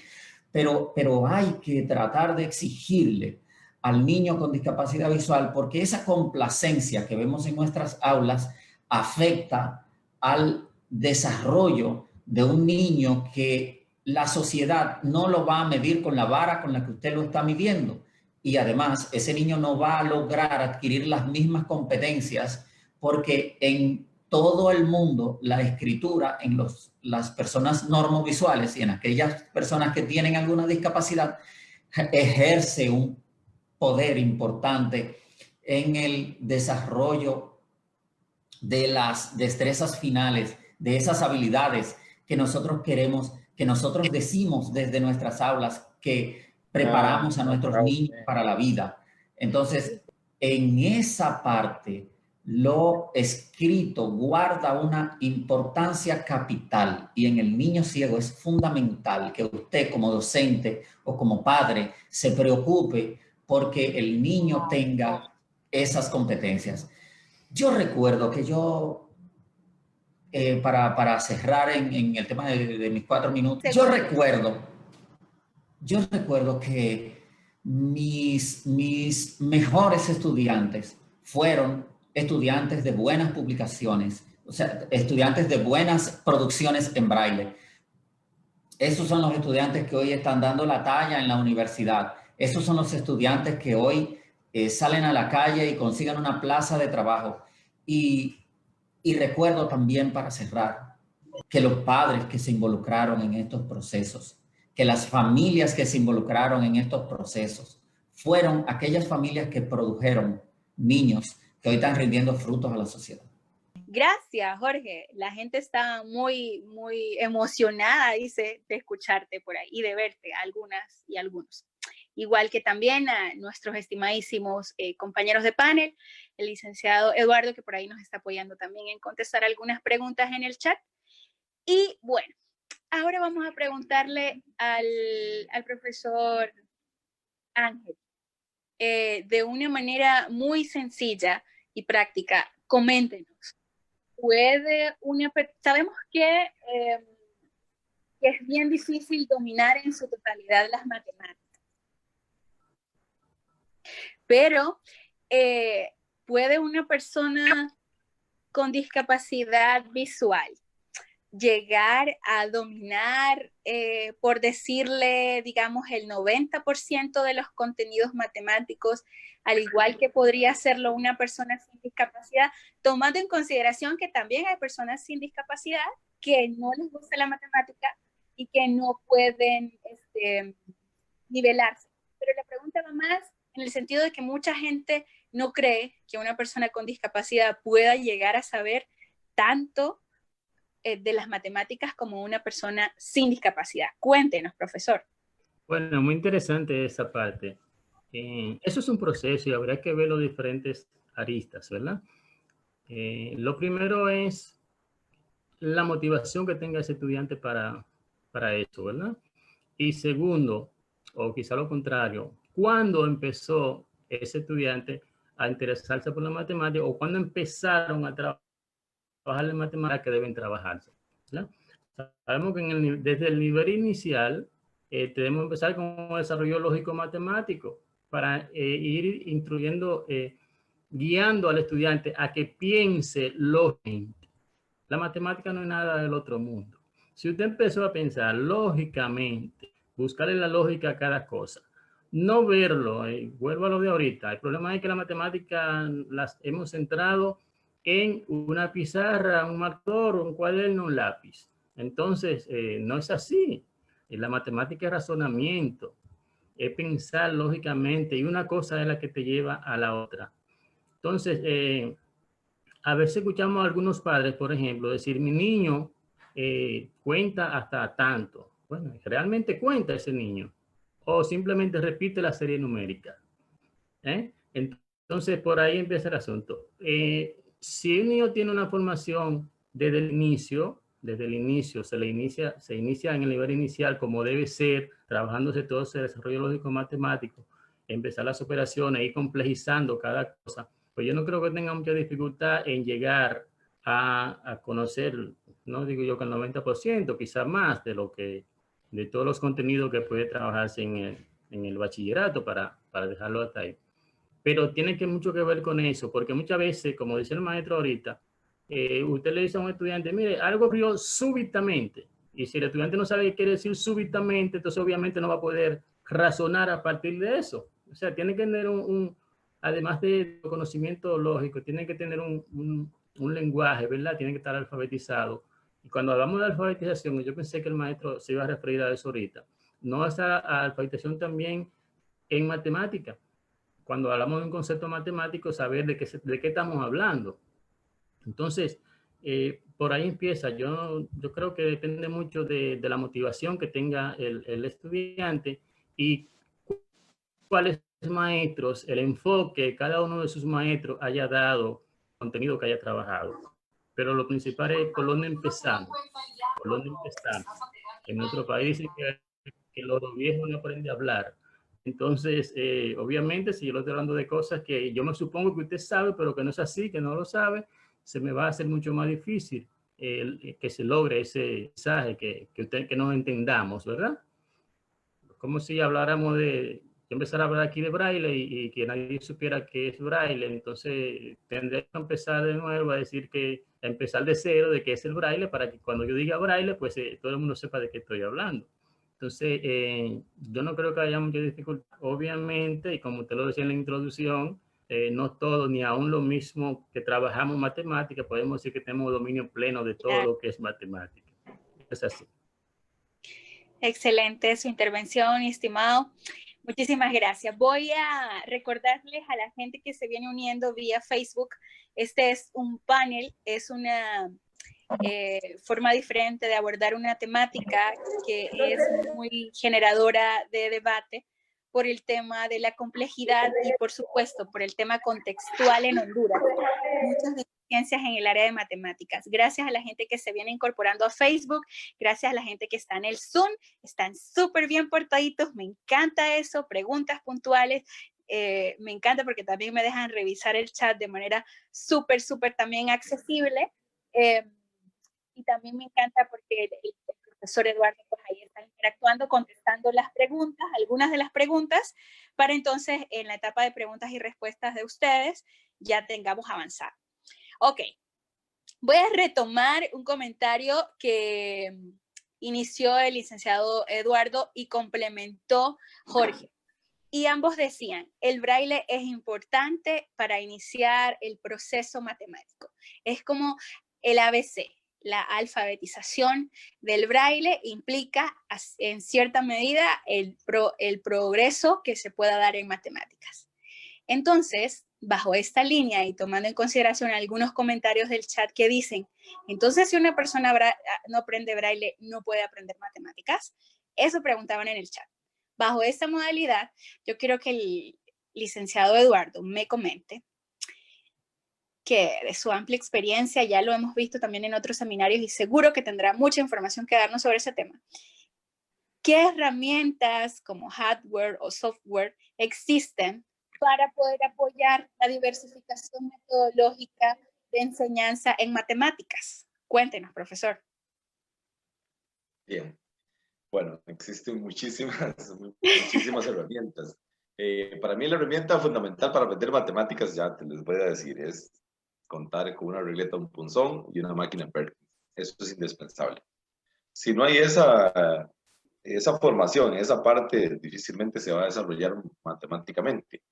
Pero hay que tratar de exigirle al niño con discapacidad visual, porque esa complacencia que vemos en nuestras aulas afecta al desarrollo de un niño que la sociedad no lo va a medir con la vara con la que usted lo está midiendo. Y además, ese niño no va a lograr adquirir las mismas competencias porque en todo el mundo la escritura en las personas normovisuales y en aquellas personas que tienen alguna discapacidad ejerce un poder importante en el desarrollo de las destrezas finales, de esas habilidades que nosotros queremos, que nosotros decimos desde nuestras aulas que preparamos a nuestros niños para la vida. Entonces, en esa parte, lo escrito guarda una importancia capital y en el niño ciego es fundamental que usted como docente o como padre se preocupe porque el niño tenga esas competencias. Yo recuerdo que para cerrar en el tema de mis 4 minutos, yo recuerdo que mis mejores estudiantes fueron estudiantes de buenas publicaciones, o sea, estudiantes de buenas producciones en braille. Esos son los estudiantes que hoy están dando la talla en la universidad. Esos son los estudiantes que hoy salen a la calle y consiguen una plaza de trabajo. Y recuerdo también, para cerrar, que los padres que se involucraron en estos procesos, que las familias que se involucraron en estos procesos, fueron aquellas familias que produjeron niños que hoy están rindiendo frutos a la sociedad. Gracias, Jorge. La gente está muy, muy emocionada, dice, de escucharte por ahí y de verte, algunas y algunos. Igual que también a nuestros estimadísimos compañeros de panel, el licenciado Eduardo, que por ahí nos está apoyando también en contestar algunas preguntas en el chat. Y bueno, ahora vamos a preguntarle al profesor Ángel, de una manera muy sencilla y práctica, coméntenos. Sabemos que es bien difícil dominar en su totalidad las matemáticas, pero ¿puede una persona con discapacidad visual llegar a dominar, por decirle, digamos, el 90% de los contenidos matemáticos, al igual que podría hacerlo una persona sin discapacidad, tomando en consideración que también hay personas sin discapacidad que no les gusta la matemática y que no pueden nivelarse? Pero la pregunta va más en el sentido de que mucha gente no cree que una persona con discapacidad pueda llegar a saber tanto de las matemáticas como una persona sin discapacidad. Cuéntenos, profesor. Bueno, muy interesante esa parte. Eso es un proceso y habrá que ver los diferentes aristas, ¿verdad? Lo primero es la motivación que tenga ese estudiante para eso, ¿verdad? Y segundo, o quizá lo contrario, ¿cuándo empezó ese estudiante a interesarse por la matemática o cuándo empezaron a trabajar en matemáticas que deben trabajarse, ¿verdad? Sabemos que desde el nivel inicial debemos empezar con un desarrollo lógico-matemático para ir instruyendo, guiando al estudiante a que piense lógicamente. La matemática no es nada del otro mundo. Si usted empezó a pensar lógicamente, buscarle la lógica a cada cosa, no verlo, vuelvo a lo de ahorita, el problema es que la matemática las hemos centrado en una pizarra, un marcador, un cuaderno, un lápiz. Entonces, no es así. La matemática es razonamiento, es pensar lógicamente y una cosa es la que te lleva a la otra. Entonces, a veces escuchamos a algunos padres, por ejemplo, decir, mi niño cuenta hasta tanto. Bueno, ¿realmente cuenta ese niño? O simplemente repite la serie numérica. Entonces, por ahí empieza el asunto. Si un niño tiene una formación desde el inicio, se inicia en el nivel inicial como debe ser, trabajándose todo ese desarrollo lógico-matemático, empezar las operaciones, ir complejizando cada cosa, pues yo no creo que tenga mucha dificultad en llegar a conocer, no digo yo que el 90%, quizás más de todos los contenidos que puede trabajarse en el bachillerato para para dejarlo hasta ahí. Pero tiene mucho que ver con eso, porque muchas veces, como dice el maestro ahorita, usted le dice a un estudiante, mire, algo ocurrió súbitamente. Y si el estudiante no sabe qué quiere decir súbitamente, entonces obviamente no va a poder razonar a partir de eso. O sea, tiene que tener además de conocimiento lógico, tiene que tener un lenguaje, ¿verdad? Tiene que estar alfabetizado. Y cuando hablamos de alfabetización, yo pensé que el maestro se iba a referir a eso ahorita. No esa alfabetización también en matemática. Cuando hablamos de un concepto matemático, saber de qué estamos hablando. Entonces, por ahí empieza. Yo creo que depende mucho de la motivación que tenga el estudiante y cuáles maestros, el enfoque, cada uno de sus maestros haya dado, contenido que haya trabajado. Pero lo principal es por dónde empezamos. Por dónde empezamos. En nuestro país dicen que los viejos no aprenden a hablar. Entonces, obviamente, si yo lo estoy hablando de cosas que yo me supongo que usted sabe, pero que no es así, que no lo sabe, se me va a hacer mucho más difícil que se logre ese mensaje, que nos entendamos, ¿verdad? Como si habláramos de, yo empezara a hablar aquí de braille y que nadie supiera qué es braille, entonces tendré que empezar de nuevo a decir a empezar de cero de qué es el braille para que cuando yo diga braille, pues todo el mundo sepa de qué estoy hablando. Entonces, yo no creo que haya mucha dificultad. Obviamente, y como usted lo decía en la introducción, no todo, ni aún lo mismo que trabajamos matemática, podemos decir que tenemos dominio pleno de todo lo que es matemática. Es así. Excelente su intervención, estimado. Muchísimas gracias. Voy a recordarles a la gente que se viene uniendo vía Facebook. Este es un panel, es una forma diferente de abordar una temática que es muy generadora de debate por el tema de la complejidad y, por supuesto, por el tema contextual en Honduras. Muchas deficiencias en el área de matemáticas. Gracias a la gente que se viene incorporando a Facebook, gracias a la gente que está en el Zoom, están súper bien portaditos, me encanta eso, preguntas puntuales. Me encanta porque también me dejan revisar el chat de manera súper también accesible. Y también me encanta porque el profesor Eduardo pues ahí está interactuando, contestando las preguntas, algunas de las preguntas, para entonces en la etapa de preguntas y respuestas de ustedes ya tengamos avanzado. Ok, voy a retomar un comentario que inició el licenciado Eduardo y complementó Jorge. Y ambos decían, el braille es importante para iniciar el proceso matemático. Es como el ABC. La alfabetización del braille implica en cierta medida el progreso que se pueda dar en matemáticas. Entonces, bajo esta línea y tomando en consideración algunos comentarios del chat que dicen, entonces si una persona no aprende braille, ¿no puede aprender matemáticas? Eso preguntaban en el chat. Bajo esta modalidad, yo quiero que el licenciado Eduardo me comente que de su amplia experiencia, ya lo hemos visto también en otros seminarios y seguro que tendrá mucha información que darnos sobre ese tema. ¿Qué herramientas como hardware o software existen para poder apoyar la diversificación metodológica de enseñanza en matemáticas? Cuéntenos, profesor. Bien. Bueno, existen muchísimas herramientas. Para mí la herramienta fundamental para aprender matemáticas, ya te les voy a decir, es contar con una regleta, un punzón y una máquina Perkins. Eso es indispensable. Si no hay esa formación, esa parte, difícilmente se va a desarrollar matemáticamente.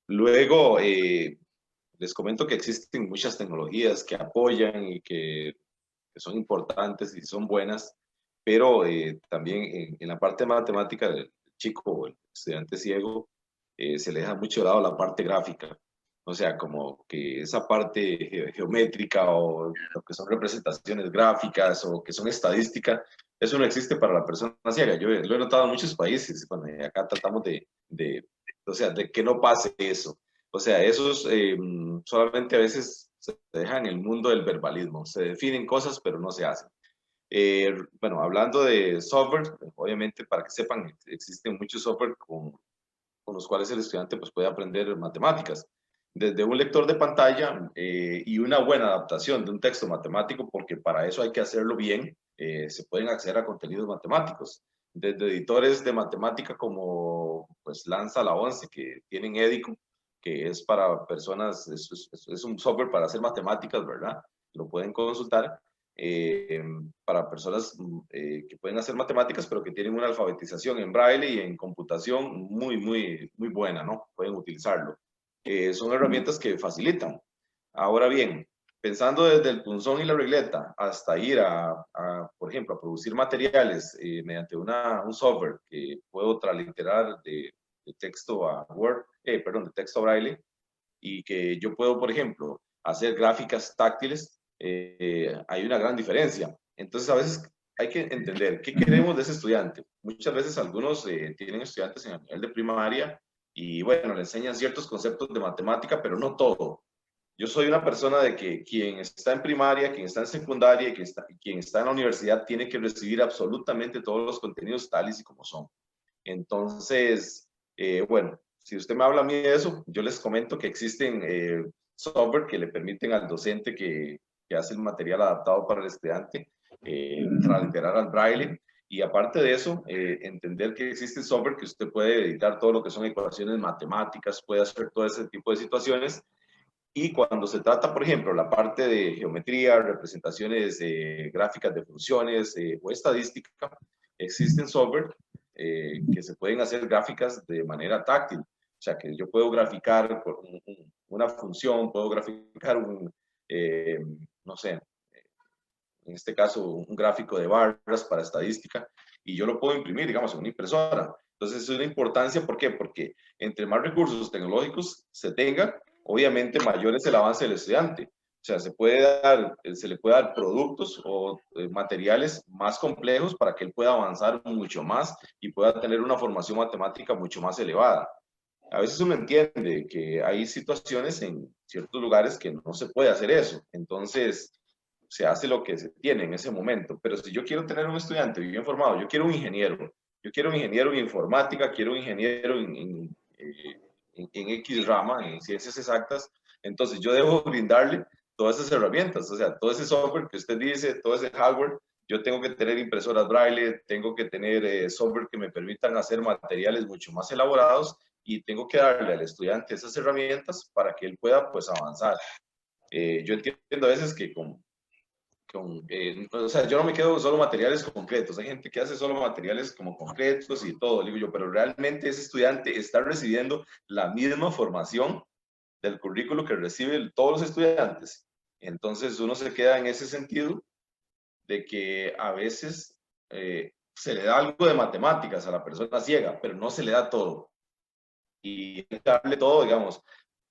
Luego, les comento que existen muchas tecnologías que apoyan y que son importantes y son buenas, pero también en la parte matemática del chico o el estudiante ciego se le deja mucho de lado la parte gráfica. O sea, como que esa parte geométrica o lo que son representaciones gráficas o que son estadísticas, eso no existe para la persona ciega. Yo lo he notado en muchos países, bueno, acá tratamos de que no pase eso. O sea, esos solamente a veces se dejan en el mundo del verbalismo. Se definen cosas, pero no se hacen. Bueno, hablando de software, obviamente para que sepan, existen muchos software con los cuales el estudiante pues, puede aprender matemáticas. Desde un lector de pantalla y una buena adaptación de un texto matemático, porque para eso hay que hacerlo bien, se pueden acceder a contenidos matemáticos. desde editores de matemática como pues Lanza la 11, que tienen Edico, que es para personas, es un software para hacer matemáticas, ¿verdad? Lo pueden consultar. Para personas que pueden hacer matemáticas, pero que tienen una alfabetización en braille y en computación muy buena, ¿no? Pueden utilizarlo. Son herramientas que facilitan. Ahora bien, pensando desde el punzón y la regleta hasta ir por ejemplo, a producir materiales mediante un software que puedo transliterar de texto a Word, de texto a braille, y que yo puedo, por ejemplo, hacer gráficas táctiles, hay una gran diferencia. Entonces, a veces hay que entender qué queremos de ese estudiante. Muchas veces algunos tienen estudiantes en el nivel de primaria y, bueno, le enseñan ciertos conceptos de matemática, pero no todo. Yo soy una persona de que quien está en primaria, quien está en secundaria y quien está en la universidad tiene que recibir absolutamente todos los contenidos tales y como son. Entonces, bueno, si usted me habla a mí de eso, yo les comento que existen software que le permiten al docente que hace el material adaptado para el estudiante transliterar al braille. Y aparte de eso, entender que existe software que usted puede editar todo lo que son ecuaciones matemáticas, puede hacer todo ese tipo de situaciones. Y cuando se trata, por ejemplo, la parte de geometría, representaciones gráficas de funciones o estadística, existen software que se pueden hacer gráficas de manera táctil. O sea, que yo puedo graficar una función, puedo graficar no sé, en este caso, un gráfico de barras para estadística, y yo lo puedo imprimir, digamos, en una impresora. Entonces, es una importancia, ¿por qué? Porque entre más recursos tecnológicos se tenga, obviamente mayor es el avance del estudiante. O sea, se le puede dar productos o materiales más complejos para que él pueda avanzar mucho más y pueda tener una formación matemática mucho más elevada. A veces uno entiende que hay situaciones en ciertos lugares que no se puede hacer eso. Entonces, se hace lo que se tiene en ese momento. Pero si yo quiero tener un estudiante bien formado, yo quiero un ingeniero en informática, quiero un ingeniero en X rama, en ciencias exactas, entonces yo debo brindarle todas esas herramientas, o sea, todo ese software que usted dice, todo ese hardware, yo tengo que tener impresoras braille, tengo que tener software que me permitan hacer materiales mucho más elaborados y tengo que darle al estudiante esas herramientas para que él pueda pues avanzar. Yo entiendo a veces que o sea, yo no me quedo solo materiales concretos, hay gente que hace solo materiales como concretos y todo, digo yo, pero realmente ese estudiante está recibiendo la misma formación del currículo que reciben todos los estudiantes. Entonces uno se queda en ese sentido de que a veces se le da algo de matemáticas a la persona ciega, pero no se le da todo. Y darle todo, digamos,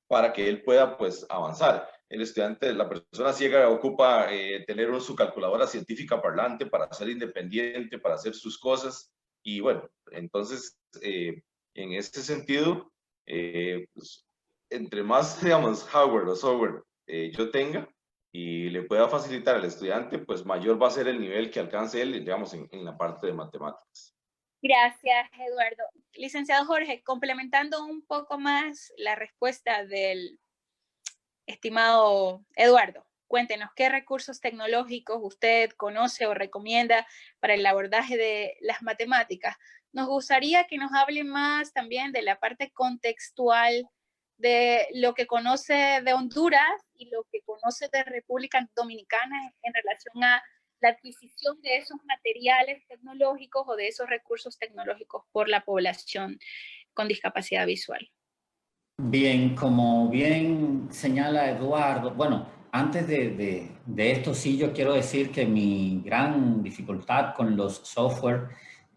para que él pueda pues avanzar. El estudiante, la persona ciega ocupa tener su calculadora científica parlante para ser independiente, para hacer sus cosas. Y bueno, entonces, en ese sentido, pues, entre más, digamos, hardware o software yo tenga y le pueda facilitar al estudiante, pues mayor va a ser el nivel que alcance él, digamos, en la parte de matemáticas. Gracias, Eduardo. Licenciado Jorge, complementando un poco más la respuesta del estimado Eduardo, cuéntenos qué recursos tecnológicos usted conoce o recomienda para el abordaje de las matemáticas. Nos gustaría que nos hable más también de la parte contextual de lo que conoce de Honduras y lo que conoce de República Dominicana en relación a la adquisición de esos materiales tecnológicos o de esos recursos tecnológicos por la población con discapacidad visual. Bien, como bien señala Eduardo, bueno, antes de esto sí yo quiero decir que mi gran dificultad con los software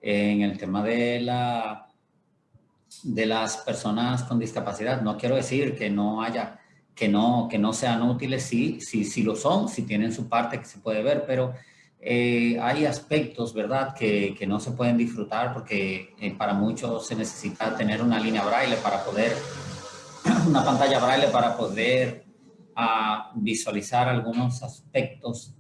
en el tema de las personas con discapacidad, no quiero decir que no haya, que no sean útiles, sí lo son, sí tienen su parte que se puede ver, pero hay aspectos, ¿verdad?, que no se pueden disfrutar porque para muchos se necesita tener una línea braille para poder, una pantalla braille para poder visualizar algunos aspectos,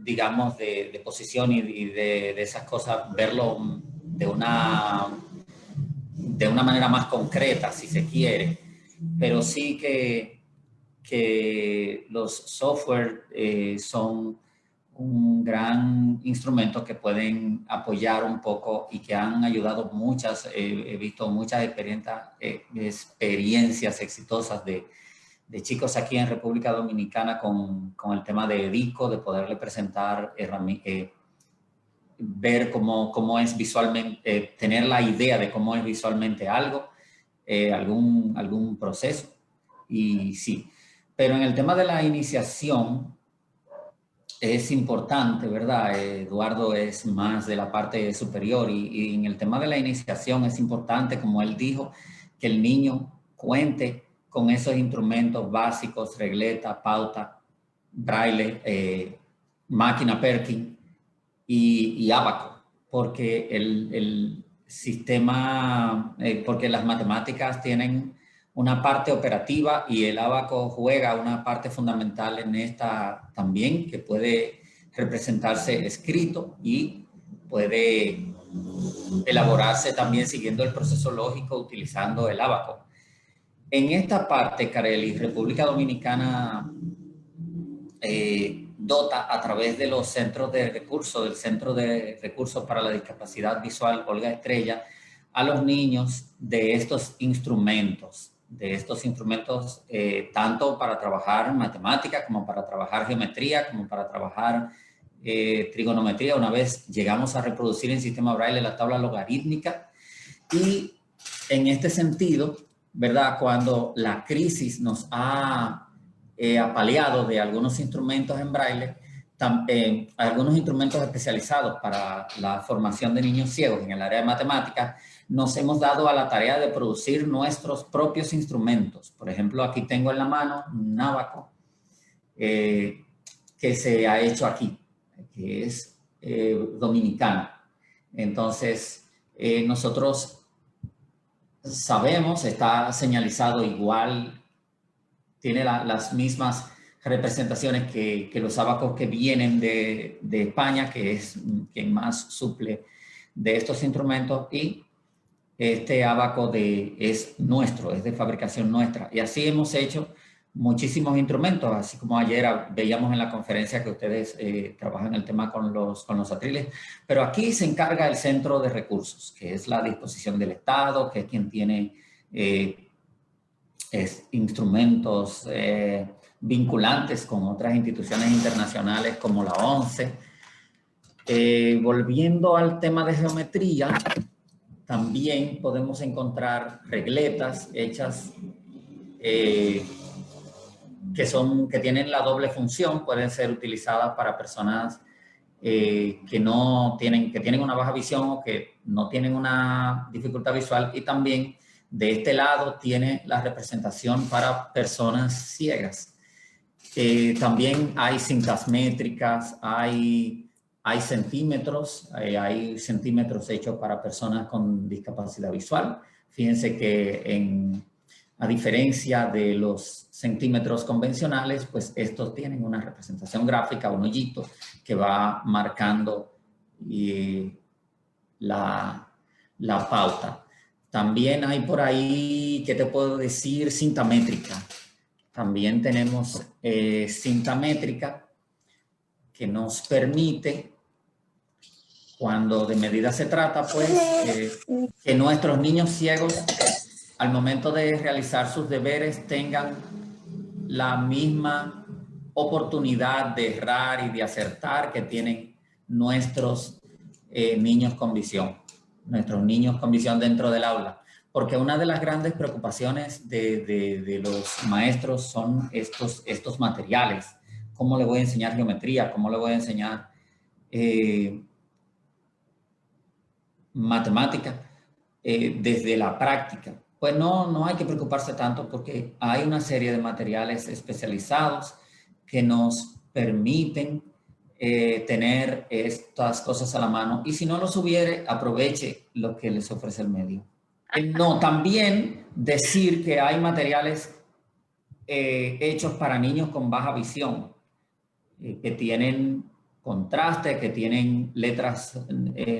digamos, de posición y de esas cosas, verlo de una manera más concreta, si se quiere. Pero sí que los software son un gran instrumento que pueden apoyar un poco y que han ayudado muchas, he visto muchas experiencias exitosas de chicos aquí en República Dominicana con el tema de EDICO, de poderle presentar ver cómo es visualmente, tener la idea de cómo es visualmente algo, algún proceso. Y sí, pero en el tema de la iniciación es importante, ¿verdad? Eduardo es más de la parte superior y en el tema de la iniciación es importante, como él dijo, que el niño cuente con esos instrumentos básicos, regleta, pauta, braille, máquina Perkin y ábaco, porque el sistema, porque las matemáticas tienen una parte operativa y el ábaco juega una parte fundamental en esta también, que puede representarse escrito y puede elaborarse también siguiendo el proceso lógico utilizando el ábaco. En esta parte, Carely, República Dominicana dota a través de los centros de recursos, del Centro de Recursos para la Discapacidad Visual Olga Estrella, a los niños de estos instrumentos, tanto para trabajar matemática, como para trabajar geometría, como para trabajar trigonometría. Una vez llegamos a reproducir en sistema braille la tabla logarítmica. Y en este sentido, ¿verdad? Cuando la crisis nos ha apaleado de algunos instrumentos en braille, algunos instrumentos especializados para la formación de niños ciegos en el área de matemáticas, nos hemos dado a la tarea de producir nuestros propios instrumentos. Por ejemplo, aquí tengo en la mano un ábaco que se ha hecho aquí, que es dominicano. Entonces, nosotros sabemos, está señalizado igual, tiene las mismas representaciones que los ábacos que vienen de España, que es quien más suple de estos instrumentos, y este ábaco es nuestro, es de fabricación nuestra. Y así hemos hecho muchísimos instrumentos, así como ayer veíamos en la conferencia que ustedes trabajan el tema con los atriles, pero aquí se encarga el Centro de Recursos, que es la disposición del Estado, que es quien tiene instrumentos vinculantes con otras instituciones internacionales como la ONCE. Volviendo al tema de geometría, también podemos encontrar regletas hechas que tienen la doble función, pueden ser utilizadas para personas que tienen una baja visión o que no tienen una dificultad visual, y también de este lado tiene la representación para personas ciegas. También hay cintas métricas, hay centímetros, hay centímetros hechos para personas con discapacidad visual. Fíjense que a diferencia de los centímetros convencionales, pues estos tienen una representación gráfica, un hoyito que va marcando la pauta. También hay por ahí, ¿qué te puedo decir? Cinta métrica. También tenemos cinta métrica que nos permite, cuando de medida se trata, pues, que nuestros niños ciegos, al momento de realizar sus deberes, tengan la misma oportunidad de errar y de acertar que tienen nuestros niños con visión, dentro del aula. Porque una de las grandes preocupaciones de los maestros son estos materiales. ¿Cómo le voy a enseñar geometría? ¿Cómo le voy a enseñar matemática desde la práctica? Pues no hay que preocuparse tanto, porque hay una serie de materiales especializados que nos permiten tener estas cosas a la mano, y si no los hubiere, aproveche lo que les ofrece el medio. No, también decir que hay materiales hechos para niños con baja visión, que tienen contraste, que tienen letras,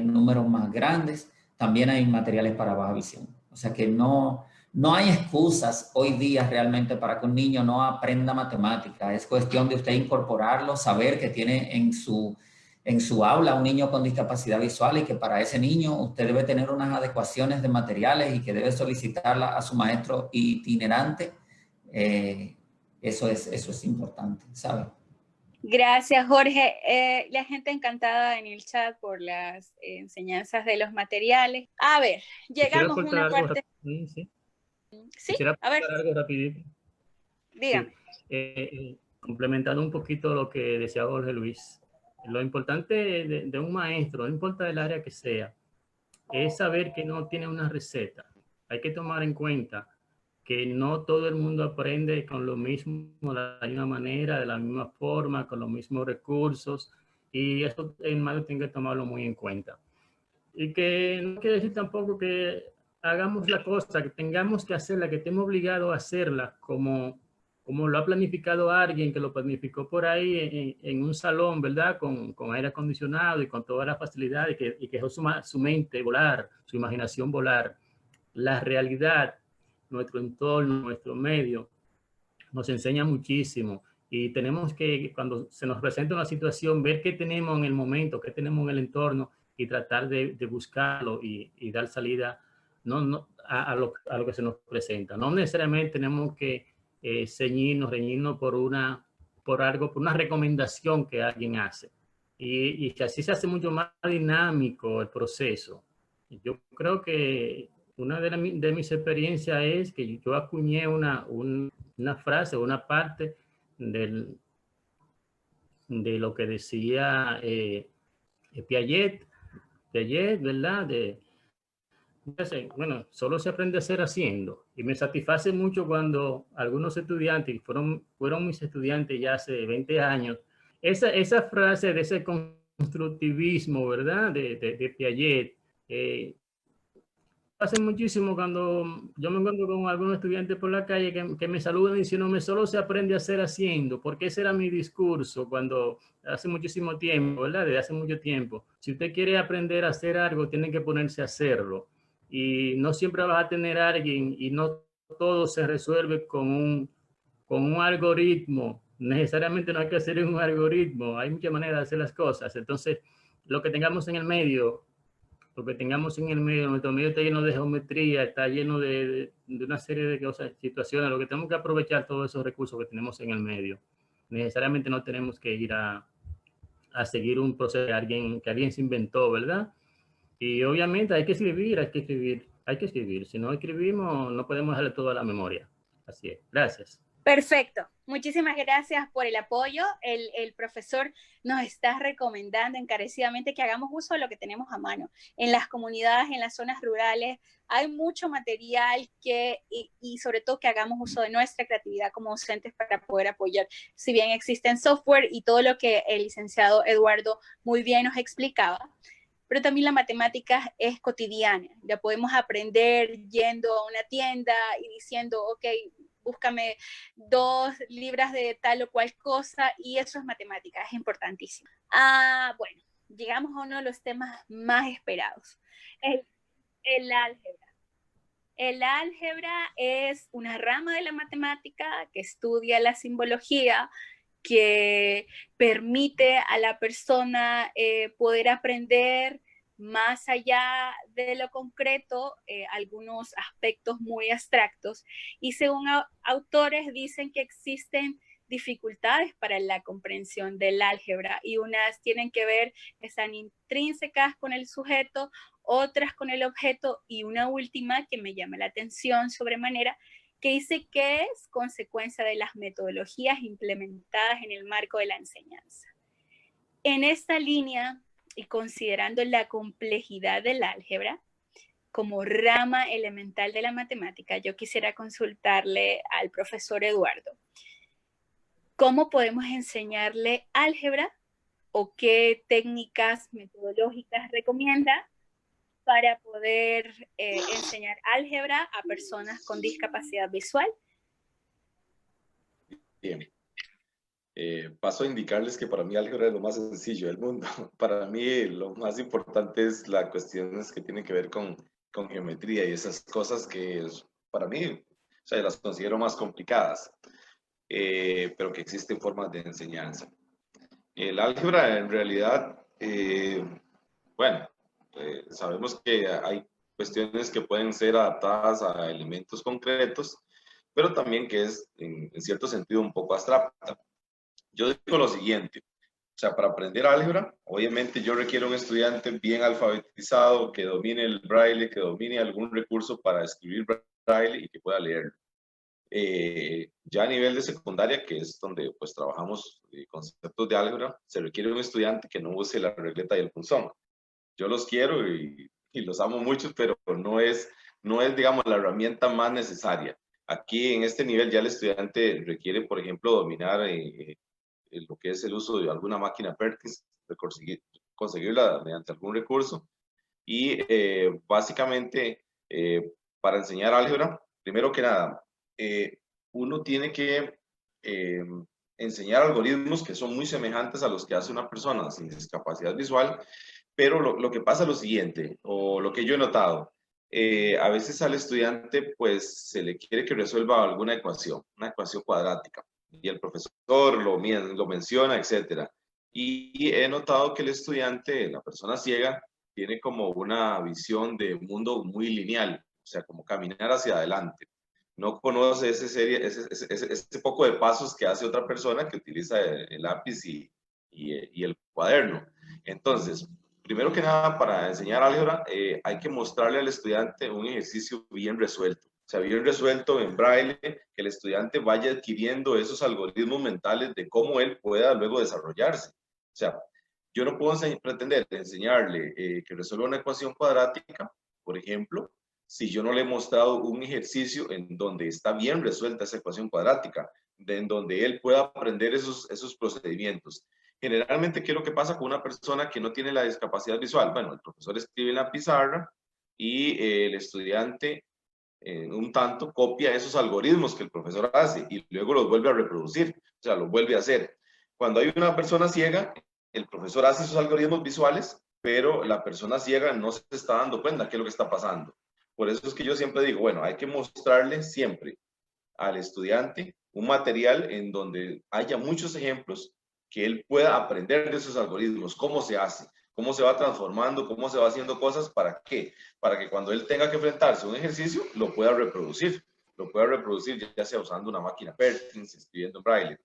números más grandes. También hay materiales para baja visión. O sea que no No hay excusas hoy día realmente para que un niño no aprenda matemática. Es cuestión de usted incorporarlo, saber que tiene en su aula un niño con discapacidad visual y que para ese niño usted debe tener unas adecuaciones de materiales y que debe solicitarla a su maestro itinerante. Eso es importante, ¿sabe? Gracias, Jorge. La gente encantada en el chat por las enseñanzas de los materiales. A ver, llegamos a una parte... Sí. Sí, Quisiera a ver, algo rapidito. dígame. Sí. Complementando un poquito lo que decía Jorge Luis, lo importante de un maestro, no importa el área que sea, es saber que no tiene una receta. Hay que tomar en cuenta que no todo el mundo aprende con lo mismo, de la misma manera, de la misma forma, con los mismos recursos, y eso el maestro tiene que tomarlo muy en cuenta. Y que no quiere decir tampoco que hagamos la cosa, que tengamos que hacerla, que estemos obligados a hacerla como lo ha planificado alguien que lo planificó por ahí en un salón, ¿verdad? Con aire acondicionado y con todas las facilidades y que dejó su mente volar, su imaginación volar. La realidad, nuestro entorno, nuestro medio, nos enseña muchísimo y tenemos que, cuando se nos presenta una situación, ver qué tenemos en el momento, qué tenemos en el entorno y tratar de buscarlo y dar salida a lo que se nos presenta. No necesariamente tenemos que reñirnos por algo, por una recomendación que alguien hace. Y que así se hace mucho más dinámico el proceso. Yo creo que una de mis experiencias es que yo acuñé una frase, una parte de lo que decía Piaget, ¿verdad? Bueno, solo se aprende a hacer haciendo. Y me satisface mucho cuando algunos estudiantes, fueron mis estudiantes ya hace 20 años, esa frase de ese constructivismo, ¿verdad? De Piaget, hace muchísimo cuando yo me encuentro con algunos estudiantes por la calle que me saludan diciéndome solo se aprende a hacer haciendo, porque ese era mi discurso cuando hace muchísimo tiempo, ¿verdad? Desde hace mucho tiempo. Si usted quiere aprender a hacer algo, tiene que ponerse a hacerlo. Y no siempre vas a tener a alguien y no todo se resuelve con un algoritmo. Necesariamente no hay que hacer un algoritmo, hay muchas maneras de hacer las cosas. Entonces, lo que tengamos en el medio, nuestro medio está lleno de geometría, está lleno de una serie de cosas, situaciones, lo que tenemos que aprovechar todos esos recursos que tenemos en el medio. Necesariamente no tenemos que ir a seguir un proceso que alguien se inventó, ¿verdad? Y obviamente hay que escribir. Si no escribimos, no podemos darle todo a la memoria. Así es. Gracias. Perfecto. Muchísimas gracias por el apoyo. El profesor nos está recomendando encarecidamente que hagamos uso de lo que tenemos a mano. En las comunidades, en las zonas rurales, hay mucho material y sobre todo que hagamos uso de nuestra creatividad como docentes para poder apoyar. Si bien existen software y todo lo que el licenciado Eduardo muy bien nos explicaba, pero también la matemática es cotidiana. La podemos aprender yendo a una tienda y diciendo, ok, búscame 2 libras de tal o cual cosa, y eso es matemática, es importantísimo. Bueno, llegamos a uno de los temas más esperados, el álgebra. El álgebra es una rama de la matemática que estudia la simbología, que permite a la persona poder aprender más allá de lo concreto, algunos aspectos muy abstractos, y según autores dicen que existen dificultades para la comprensión del álgebra, y unas tienen que ver, están intrínsecas con el sujeto, otras con el objeto, y una última que me llama la atención sobremanera, que dice que es consecuencia de las metodologías implementadas en el marco de la enseñanza. En esta línea, y considerando la complejidad del álgebra como rama elemental de la matemática, yo quisiera consultarle al profesor Eduardo, ¿cómo podemos enseñarle álgebra o qué técnicas metodológicas recomienda para poder enseñar álgebra a personas con discapacidad visual? Bien. Paso a indicarles que para mí álgebra es lo más sencillo del mundo. Para mí lo más importante es las cuestiones que tienen que ver con geometría y esas cosas que para mí, o sea, las considero más complicadas, pero que existen formas de enseñanza. El álgebra, en realidad, bueno, sabemos que hay cuestiones que pueden ser adaptadas a elementos concretos, pero también que es, en cierto sentido, un poco abstracta. Yo digo lo siguiente, o sea, para aprender álgebra, obviamente yo requiero un estudiante bien alfabetizado, que domine el braille, que domine algún recurso para escribir braille y que pueda leerlo. Ya a nivel de secundaria, que es donde pues trabajamos conceptos de álgebra, se requiere un estudiante que no use la regleta y el punzón. Yo los quiero y los amo mucho, pero no es, digamos, la herramienta más necesaria. Aquí en este nivel ya el estudiante requiere, por ejemplo, dominar lo que es el uso de alguna máquina Perkins, de conseguirla mediante algún recurso. Y básicamente, para enseñar álgebra, primero que nada, uno tiene que enseñar algoritmos que son muy semejantes a los que hace una persona sin discapacidad visual, pero lo que pasa es lo siguiente, o lo que yo he notado, a veces al estudiante pues se le quiere que resuelva alguna ecuación, una ecuación cuadrática, y el profesor lo menciona, etc. Y he notado que el estudiante, la persona ciega, tiene como una visión de mundo muy lineal, o sea, como caminar hacia adelante. No conoce ese poco de pasos que hace otra persona que utiliza el lápiz y el cuaderno. Entonces, primero que nada, para enseñar álgebra, hay que mostrarle al estudiante un ejercicio bien resuelto. O sea, bien resuelto en braille, que el estudiante vaya adquiriendo esos algoritmos mentales de cómo él pueda luego desarrollarse. O sea, yo no puedo pretender enseñarle que resuelva una ecuación cuadrática, por ejemplo, si yo no le he mostrado un ejercicio en donde está bien resuelta esa ecuación cuadrática, en donde él pueda aprender esos procedimientos. Generalmente, ¿qué es lo que pasa con una persona que no tiene la discapacidad visual? Bueno, el profesor escribe en la pizarra y el estudiante un tanto copia esos algoritmos que el profesor hace y luego los vuelve a reproducir, o sea, los vuelve a hacer. Cuando hay una persona ciega, el profesor hace esos algoritmos visuales, pero la persona ciega no se está dando cuenta de qué es lo que está pasando. Por eso es que yo siempre digo, bueno, hay que mostrarle siempre al estudiante un material en donde haya muchos ejemplos que él pueda aprender de esos algoritmos, cómo se hace, cómo se va transformando, cómo se va haciendo cosas, ¿para qué? Para que cuando él tenga que enfrentarse a un ejercicio, lo pueda reproducir ya sea usando una máquina Perkins, escribiendo en braille.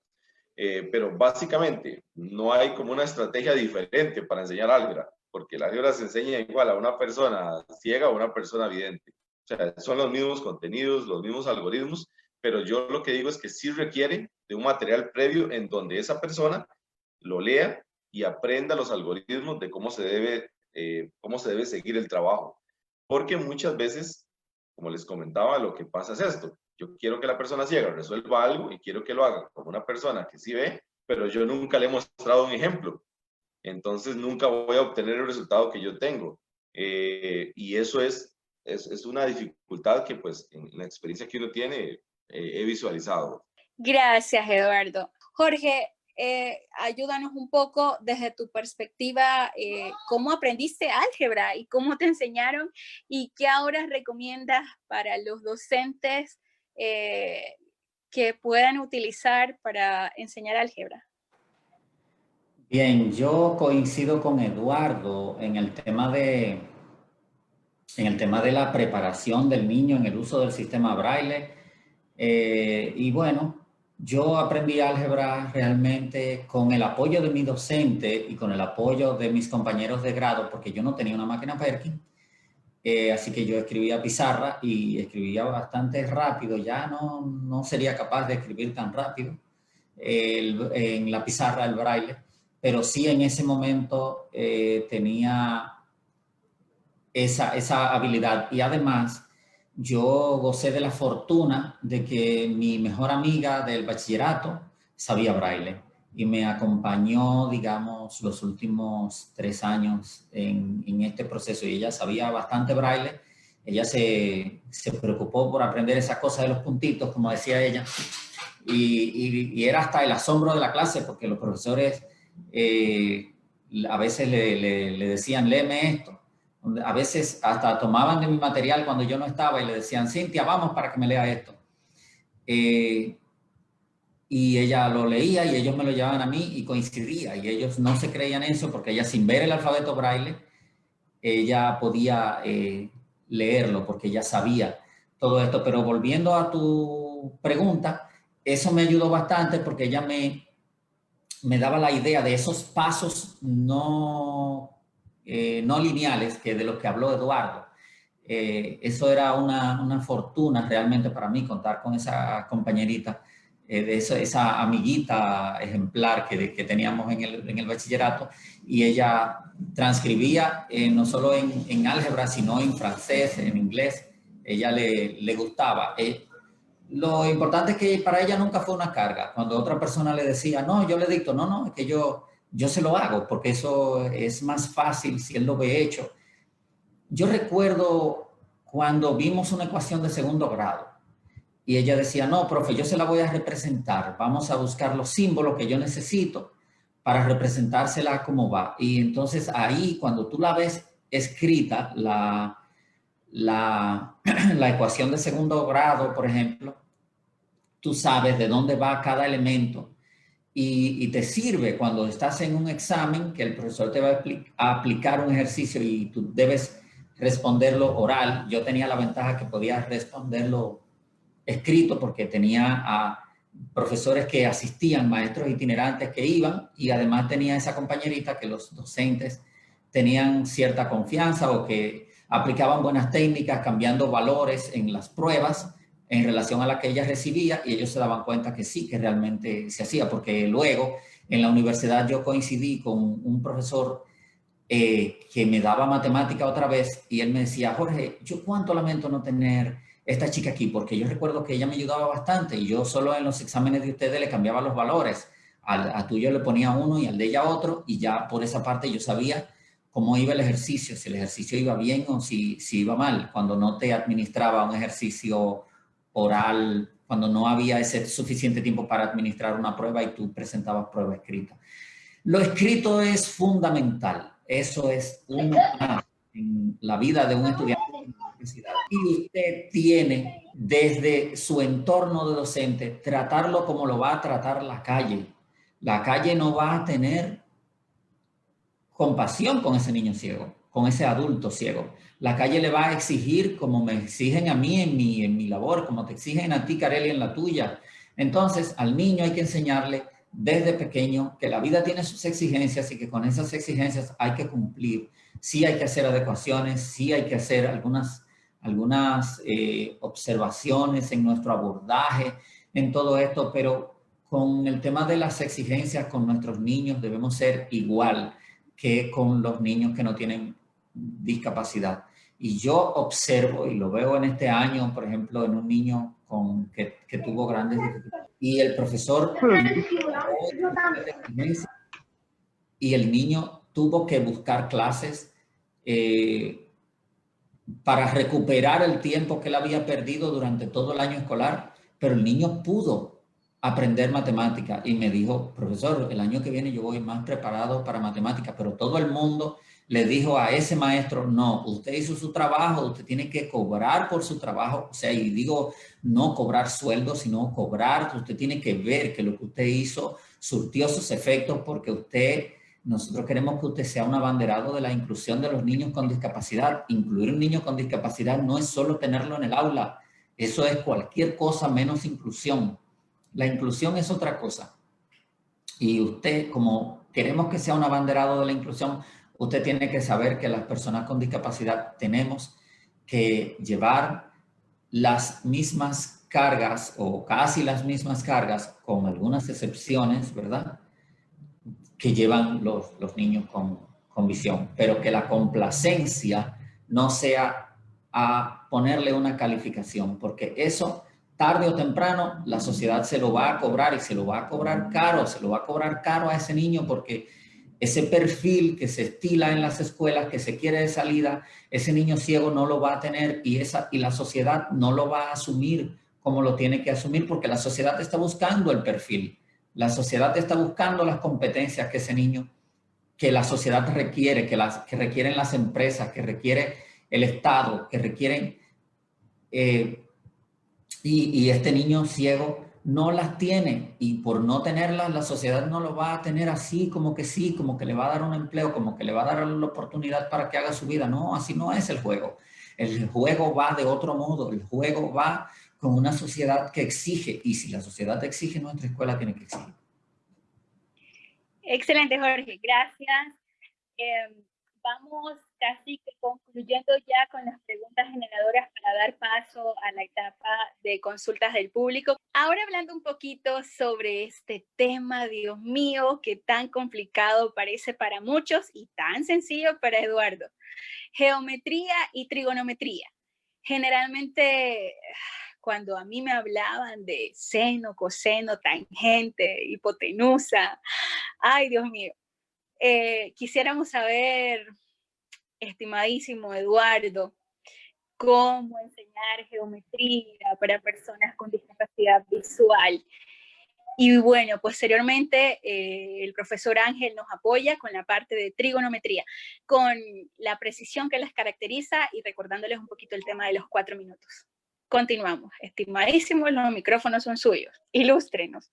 Pero básicamente no hay como una estrategia diferente para enseñar álgebra, porque el álgebra se enseña igual a una persona ciega o a una persona vidente. O sea, son los mismos contenidos, los mismos algoritmos, pero yo lo que digo es que sí requiere de un material previo en donde esa persona lo lea y aprenda los algoritmos de cómo se debe seguir el trabajo. Porque muchas veces, como les comentaba, lo que pasa es esto. Yo quiero que la persona ciega resuelva algo y quiero que lo haga como una persona que sí ve, pero yo nunca le he mostrado un ejemplo. Entonces nunca voy a obtener el resultado que yo tengo. Y eso es una dificultad que pues en la experiencia que uno tiene he visualizado. Gracias, Eduardo. Jorge, ayúdanos un poco desde tu perspectiva, cómo aprendiste álgebra y cómo te enseñaron y qué ahora recomiendas para los docentes que puedan utilizar para enseñar álgebra. Bien, yo coincido con Eduardo en el tema de la preparación del niño en el uso del sistema braille. Y bueno, yo aprendí álgebra realmente con el apoyo de mi docente y con el apoyo de mis compañeros de grado, porque yo no tenía una máquina Perkins. Así que yo escribía pizarra y escribía bastante rápido. Ya no sería capaz de escribir tan rápido en la pizarra el braille, pero sí en ese momento tenía esa habilidad. Y además, yo gocé de la fortuna de que mi mejor amiga del bachillerato sabía braille y me acompañó, digamos, los últimos 3 años en este proceso. Y ella sabía bastante braille. Ella se preocupó por aprender esas cosas de los puntitos, como decía ella. Y era hasta el asombro de la clase, porque los profesores a veces le decían, léeme esto. A veces hasta tomaban de mi material cuando yo no estaba y le decían, Cintia, vamos para que me lea esto. Y ella lo leía y ellos me lo llevaban a mí y coincidía. Y ellos no se creían eso porque ella, sin ver el alfabeto braille, ella podía leerlo porque ella sabía todo esto. Pero volviendo a tu pregunta, eso me ayudó bastante porque ella me daba la idea de esos pasos no lineales que de los que habló Eduardo. Eso era una fortuna realmente para mí, contar con esa compañerita, esa amiguita ejemplar que teníamos en el bachillerato, y ella transcribía no solo en álgebra, sino en francés, en inglés. Ella le gustaba. Lo importante es que para ella nunca fue una carga. Cuando otra persona le decía, no, yo le dicto, no, es que yo se lo hago, porque eso es más fácil si él lo ve hecho. Yo recuerdo cuando vimos una ecuación de segundo grado y ella decía, no, profe, yo se la voy a representar. Vamos a buscar los símbolos que yo necesito para representársela como va. Y entonces ahí, cuando tú la ves escrita, la ecuación de segundo grado, por ejemplo, tú sabes de dónde va cada elemento y te sirve cuando estás en un examen que el profesor te va a aplicar un ejercicio y tú debes responderlo oral. Yo tenía la ventaja que podía responderlo escrito porque tenía a profesores que asistían, maestros itinerantes que iban, y además tenía esa compañerita que los docentes tenían cierta confianza o que aplicaban buenas técnicas cambiando valores en las pruebas en relación a la que ella recibía, y ellos se daban cuenta que sí, que realmente se hacía, porque luego en la universidad yo coincidí con un profesor que me daba matemática otra vez, y él me decía, Jorge, yo cuánto lamento no tener esta chica aquí, porque yo recuerdo que ella me ayudaba bastante y yo solo en los exámenes de ustedes le cambiaba los valores. A tuyo le ponía uno y al de ella otro, y ya por esa parte yo sabía cómo iba el ejercicio, si el ejercicio iba bien o si iba mal, cuando no te administraba un ejercicio oral, cuando no había ese suficiente tiempo para administrar una prueba y tú presentabas prueba escrita. Lo escrito es fundamental. Eso es en la vida de un estudiante de la universidad. Y usted tiene, desde su entorno de docente, tratarlo como lo va a tratar la calle. La calle no va a tener compasión con ese niño ciego, con ese adulto ciego. La calle le va a exigir como me exigen a mí en mi labor, como te exigen a ti, Kareli, en la tuya. Entonces, al niño hay que enseñarle desde pequeño que la vida tiene sus exigencias y que con esas exigencias hay que cumplir. Sí hay que hacer adecuaciones, sí hay que hacer algunas observaciones en nuestro abordaje, en todo esto, pero con el tema de las exigencias con nuestros niños debemos ser igual que con los niños que no tienen discapacidad. Y yo observo, y lo veo en este año, por ejemplo, en un niño que tuvo grandes dificultades, y el profesor y el niño tuvo que buscar clases para recuperar el tiempo que él había perdido durante todo el año escolar, pero el niño pudo aprender matemática y me dijo, profesor, el año que viene yo voy más preparado para matemática, pero todo el mundo le dijo a ese maestro, no, usted hizo su trabajo, usted tiene que cobrar por su trabajo, o sea, y digo, no cobrar sueldo, sino cobrar, usted tiene que ver que lo que usted hizo surtió sus efectos porque nosotros queremos que usted sea un abanderado de la inclusión de los niños con discapacidad. Incluir un niño con discapacidad no es solo tenerlo en el aula, eso es cualquier cosa menos inclusión. La inclusión es otra cosa. Y usted, como queremos que sea un abanderado de la inclusión, usted tiene que saber que las personas con discapacidad tenemos que llevar las mismas cargas o casi las mismas cargas, con algunas excepciones, ¿verdad?, que llevan los niños con visión, pero que la complacencia no sea a ponerle una calificación, porque eso tarde o temprano la sociedad se lo va a cobrar y se lo va a cobrar caro, a ese niño, porque ese perfil que se estila en las escuelas, que se quiere de salida, ese niño ciego no lo va a tener y la sociedad no lo va a asumir como lo tiene que asumir, porque la sociedad está buscando el perfil. La sociedad está buscando las competencias que ese niño que la sociedad requiere, que requieren las empresas, que requiere el Estado, que requieren, y este niño ciego no las tiene, y por no tenerlas la sociedad no lo va a tener así como que sí, como que le va a dar un empleo, como que le va a dar la oportunidad para que haga su vida. No, así no es el juego. El juego va de otro modo, el juego va con una sociedad que exige, y si la sociedad exige, nuestra escuela tiene que exigir. Excelente, Jorge, gracias. Vamos casi que concluyendo ya con las preguntas generadoras para dar paso a la etapa de consultas del público. Ahora hablando un poquito sobre este tema, Dios mío, que tan complicado parece para muchos y tan sencillo para Eduardo. Geometría y trigonometría. Generalmente, cuando a mí me hablaban de seno, coseno, tangente, hipotenusa, ay, Dios mío, quisiéramos saber, estimadísimo Eduardo, cómo enseñar geometría para personas con discapacidad visual. Y bueno, posteriormente el profesor Ángel nos apoya con la parte de trigonometría, con la precisión que les caracteriza y recordándoles un poquito el tema de los 4 minutos. Continuamos. Estimadísimos, los micrófonos son suyos. Ilústrenos.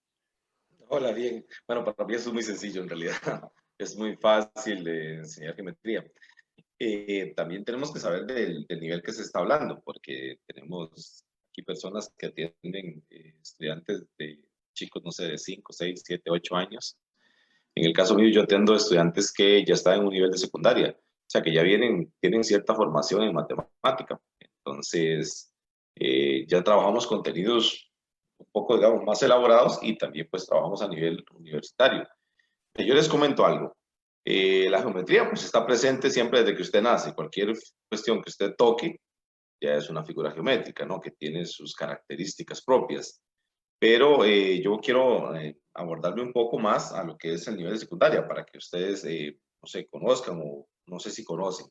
Hola, bien. Bueno, para mí eso es muy sencillo en realidad. Es muy fácil de enseñar geometría. También tenemos que saber del nivel que se está hablando, porque tenemos aquí personas que atienden estudiantes de chicos, no sé, de 5, 6, 7, 8 años. En el caso mío, yo atiendo estudiantes que ya están en un nivel de secundaria, o sea, que ya tienen cierta formación en matemática. Entonces, ya trabajamos contenidos un poco, digamos, más elaborados y también pues trabajamos a nivel universitario. Yo les comento algo. La geometría pues está presente siempre desde que usted nace. Cualquier cuestión que usted toque ya es una figura geométrica, ¿no? Que tiene sus características propias. Pero yo quiero abordarme un poco más a lo que es el nivel de secundaria para que ustedes, no sé, conozcan o no sé si conocen.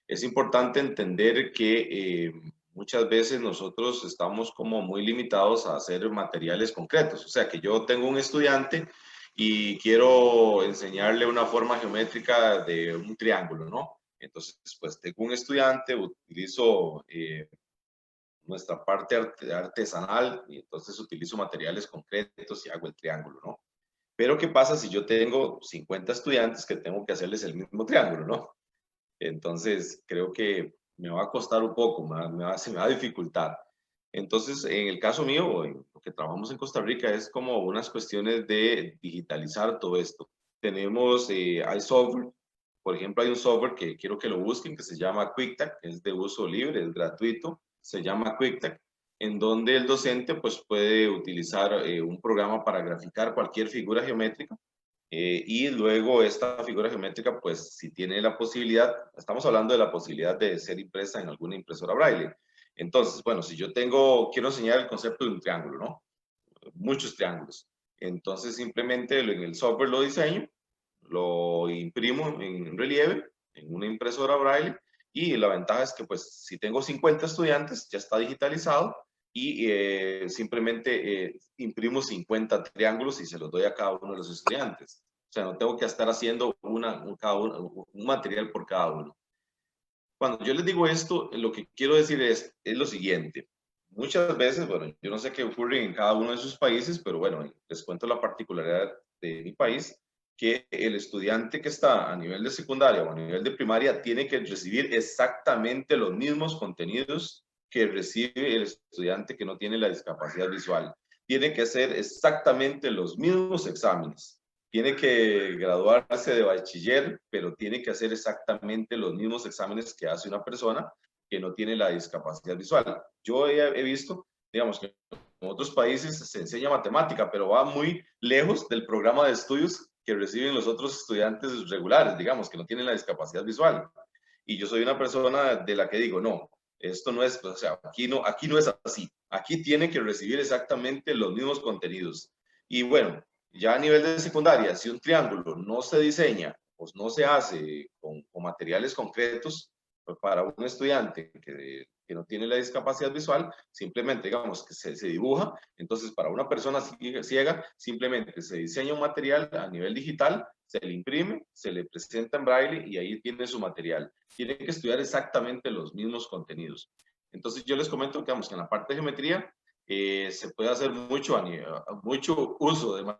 Es importante entender que muchas veces nosotros estamos como muy limitados a hacer materiales concretos. O sea, que yo tengo un estudiante y quiero enseñarle una forma geométrica de un triángulo, ¿no? Entonces, pues tengo un estudiante, utilizo nuestra parte artesanal y entonces utilizo materiales concretos y hago el triángulo, ¿no? Pero ¿qué pasa si yo tengo 50 estudiantes que tengo que hacerles el mismo triángulo, ¿no? Entonces, creo que me va a costar un poco, se me va a dificultar. Entonces, en el caso mío, en lo que trabajamos en Costa Rica, es como unas cuestiones de digitalizar todo esto. Tenemos, hay software, por ejemplo, hay un software que quiero que lo busquen, que se llama QuickTag, es de uso libre, es gratuito, se llama QuickTag, en donde el docente pues puede utilizar un programa para graficar cualquier figura geométrica. Y luego esta figura geométrica, pues si tiene la posibilidad, estamos hablando de la posibilidad de ser impresa en alguna impresora braille. Entonces, bueno, si yo quiero enseñar el concepto de un triángulo, ¿no? Muchos triángulos. Entonces simplemente en el software lo diseño, lo imprimo en relieve, en una impresora braille, y la ventaja es que pues si tengo 50 estudiantes, ya está digitalizado, y simplemente imprimo 50 triángulos y se los doy a cada uno de los estudiantes. O sea, no tengo que estar haciendo un material por cada uno. Cuando yo les digo esto, lo que quiero decir es lo siguiente. Muchas veces, bueno, yo no sé qué ocurre en cada uno de sus países, pero bueno, les cuento la particularidad de mi país, que el estudiante que está a nivel de secundaria o a nivel de primaria tiene que recibir exactamente los mismos contenidos que recibe el estudiante que no tiene la discapacidad visual. Tiene que hacer exactamente los mismos exámenes. Tiene que graduarse de bachiller, pero tiene que hacer exactamente los mismos exámenes que hace una persona que no tiene la discapacidad visual. Yo he visto, digamos, que en otros países se enseña matemática, pero va muy lejos del programa de estudios que reciben los otros estudiantes regulares, digamos, que no tienen la discapacidad visual. Y yo soy una persona de la que digo, no, esto no es, o sea, aquí no es así. Aquí tienen que recibir exactamente los mismos contenidos. Y bueno, ya a nivel de secundaria, si un triángulo no se diseña o no se hace con materiales concretos, pues para un estudiante que no tiene la discapacidad visual, simplemente digamos que se dibuja. Entonces, para una persona ciega, simplemente se diseña un material a nivel digital, se le imprime, se le presenta en braille y ahí tiene su material. Tiene que estudiar exactamente los mismos contenidos. Entonces yo les comento, digamos, que en la parte de geometría se puede hacer mucho uso de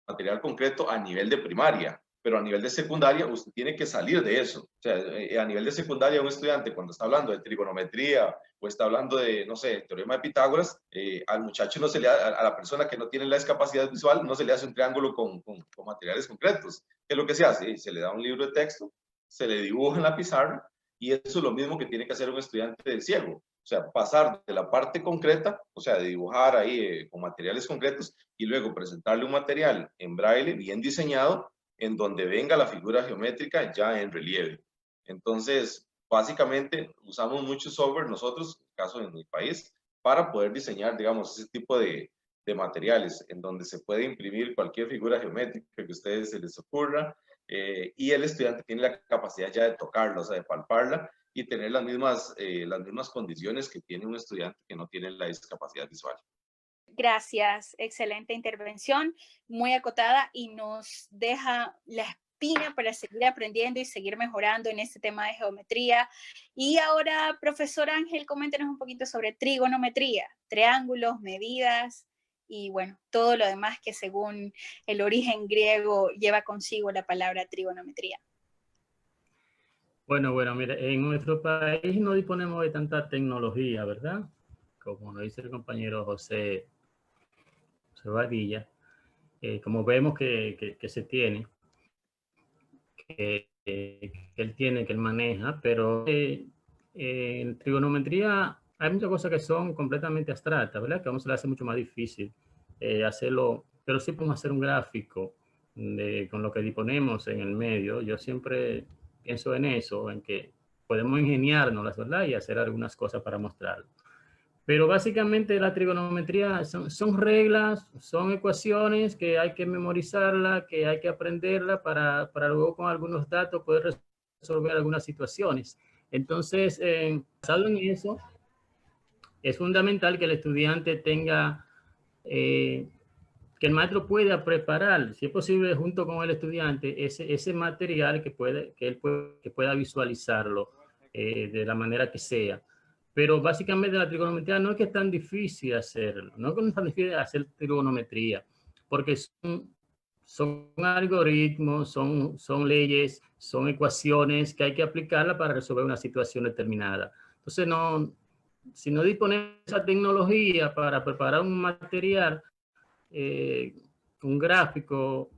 material concreto a nivel de primaria, pero a nivel de secundaria usted tiene que salir de eso. O sea, a nivel de secundaria un estudiante cuando está hablando de trigonometría o está hablando de, no sé, teorema de Pitágoras, al muchacho no se le a la persona que no tiene la discapacidad visual no se le hace un triángulo con materiales concretos. ¿Qué es lo que se hace? Se le da un libro de texto, se le dibuja en la pizarra y eso es lo mismo que tiene que hacer un estudiante de ciego. O sea, pasar de la parte concreta, o sea, de dibujar ahí con materiales concretos y luego presentarle un material en braille bien diseñado en donde venga la figura geométrica ya en relieve. Entonces, básicamente usamos mucho software nosotros, en el caso de mi país, para poder diseñar, digamos, ese tipo de materiales en donde se puede imprimir cualquier figura geométrica que a ustedes se les ocurra y el estudiante tiene la capacidad ya de tocarla, o sea, de palparla y tener las mismas condiciones que tiene un estudiante que no tiene la discapacidad visual. Gracias, excelente intervención, muy acotada y nos deja la espina para seguir aprendiendo y seguir mejorando en este tema de geometría. Y ahora, profesor Ángel, coméntenos un poquito sobre trigonometría, triángulos, medidas y bueno, todo lo demás que según el origen griego lleva consigo la palabra trigonometría. Bueno, mira, en nuestro país no disponemos de tanta tecnología, ¿verdad? Como nos dice el compañero José Badilla, como vemos que se tiene, que él tiene, que él maneja, pero en trigonometría hay muchas cosas que son completamente abstractas, ¿verdad? Que a uno se le hace mucho más difícil hacerlo, pero sí podemos hacer un gráfico con lo que disponemos en el medio. Yo siempre pienso en eso, en que podemos ingeniárnoslas, ¿verdad? Y hacer algunas cosas para mostrarlo. Pero básicamente la trigonometría son reglas, son ecuaciones que hay que memorizarla, que hay que aprenderla para luego con algunos datos poder resolver algunas situaciones. Entonces, basado en eso, es fundamental que el estudiante tenga, que el maestro pueda preparar, si es posible, junto con el estudiante, ese material que él pueda visualizarlo de la manera que sea. Pero básicamente la trigonometría no es que es tan difícil hacerlo, no es que es tan difícil hacer trigonometría, porque son algoritmos, son leyes, son ecuaciones que hay que aplicarla para resolver una situación determinada. Entonces, si no disponemos de esa tecnología para preparar un material, un gráfico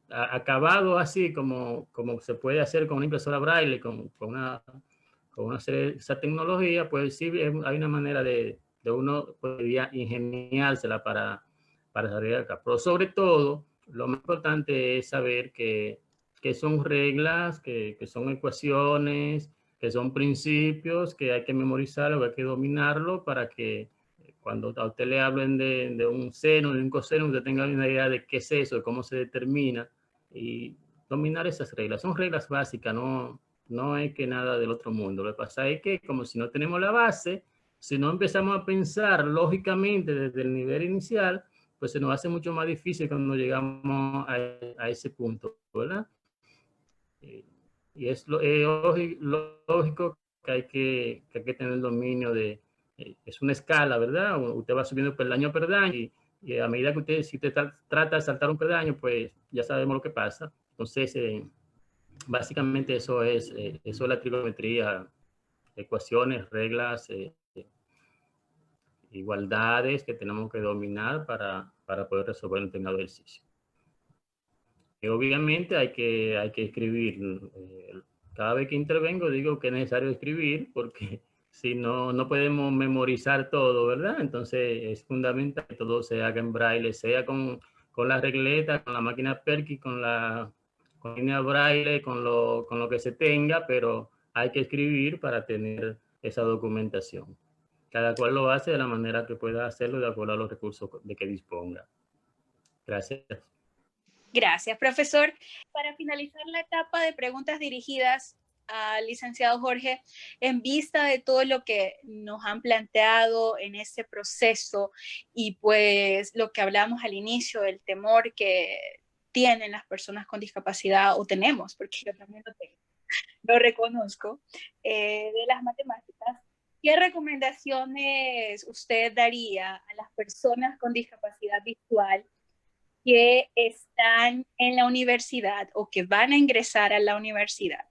acabado así como se puede hacer con una impresora braille, con esa tecnología, pues sí hay una manera de uno podría ingeniársela para salir acá. Pero sobre todo, lo más importante es saber que son reglas, que son ecuaciones, que son principios, que hay que memorizarlo, que hay que dominarlo para que cuando a usted le hablen de un seno, de un coseno, usted tenga una idea de qué es eso, de cómo se determina y dominar esas reglas. Son reglas básicas, no es que nada del otro mundo. Lo que pasa es que como si no tenemos la base, si no empezamos a pensar lógicamente desde el nivel inicial, pues se nos hace mucho más difícil cuando llegamos a ese punto, ¿verdad? Y es lógico que hay que tener el dominio de, es una escala, ¿verdad? Usted va subiendo peldaño a peldaño y a medida que si usted trata de saltar un peldaño, pues ya sabemos lo que pasa. Entonces, básicamente eso es la trigonometría, ecuaciones, reglas, igualdades que tenemos que dominar para poder resolver un determinado ejercicio. Y obviamente hay que escribir. Cada vez que intervengo digo que es necesario escribir porque si no podemos memorizar todo, ¿verdad? Entonces es fundamental que todo se haga en braille, sea con la regleta, con la máquina Perky, con línea braille, con lo que se tenga, pero hay que escribir para tener esa documentación. Cada cual lo hace de la manera que pueda hacerlo de acuerdo a los recursos de que disponga. Gracias. Gracias, profesor. Para finalizar la etapa de preguntas dirigidas al licenciado Jorge, en vista de todo lo que nos han planteado en este proceso y pues lo que hablamos al inicio, el temor que tienen las personas con discapacidad, o tenemos, porque yo también lo tengo, lo reconozco, de las matemáticas, ¿qué recomendaciones usted daría a las personas con discapacidad visual que están en la universidad o que van a ingresar a la universidad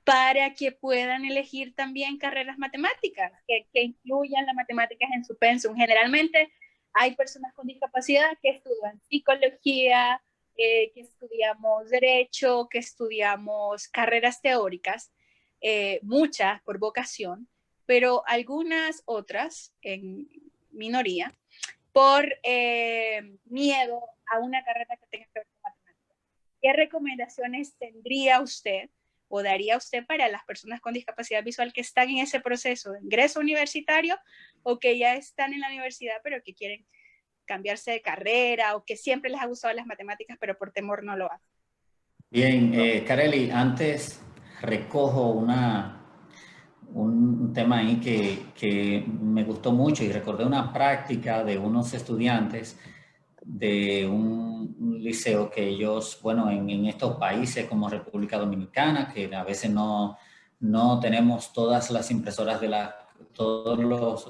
para que puedan elegir también carreras matemáticas, que incluyan las matemáticas en su pensum? Generalmente hay personas con discapacidad que estudian psicología, que estudiamos derecho, que estudiamos carreras teóricas, muchas por vocación, pero algunas otras, en minoría, por miedo a una carrera que tenga que ver con matemáticas. ¿Qué recomendaciones tendría usted o daría usted para las personas con discapacidad visual que están en ese proceso de ingreso universitario o que ya están en la universidad pero que quieren cambiarse de carrera o que siempre les ha gustado las matemáticas pero por temor no lo hacen? Bien, Kareli, antes recojo un tema ahí que me gustó mucho y recordé una práctica de unos estudiantes de un liceo que ellos, bueno, en estos países como República Dominicana, que a veces no tenemos todas las impresoras todos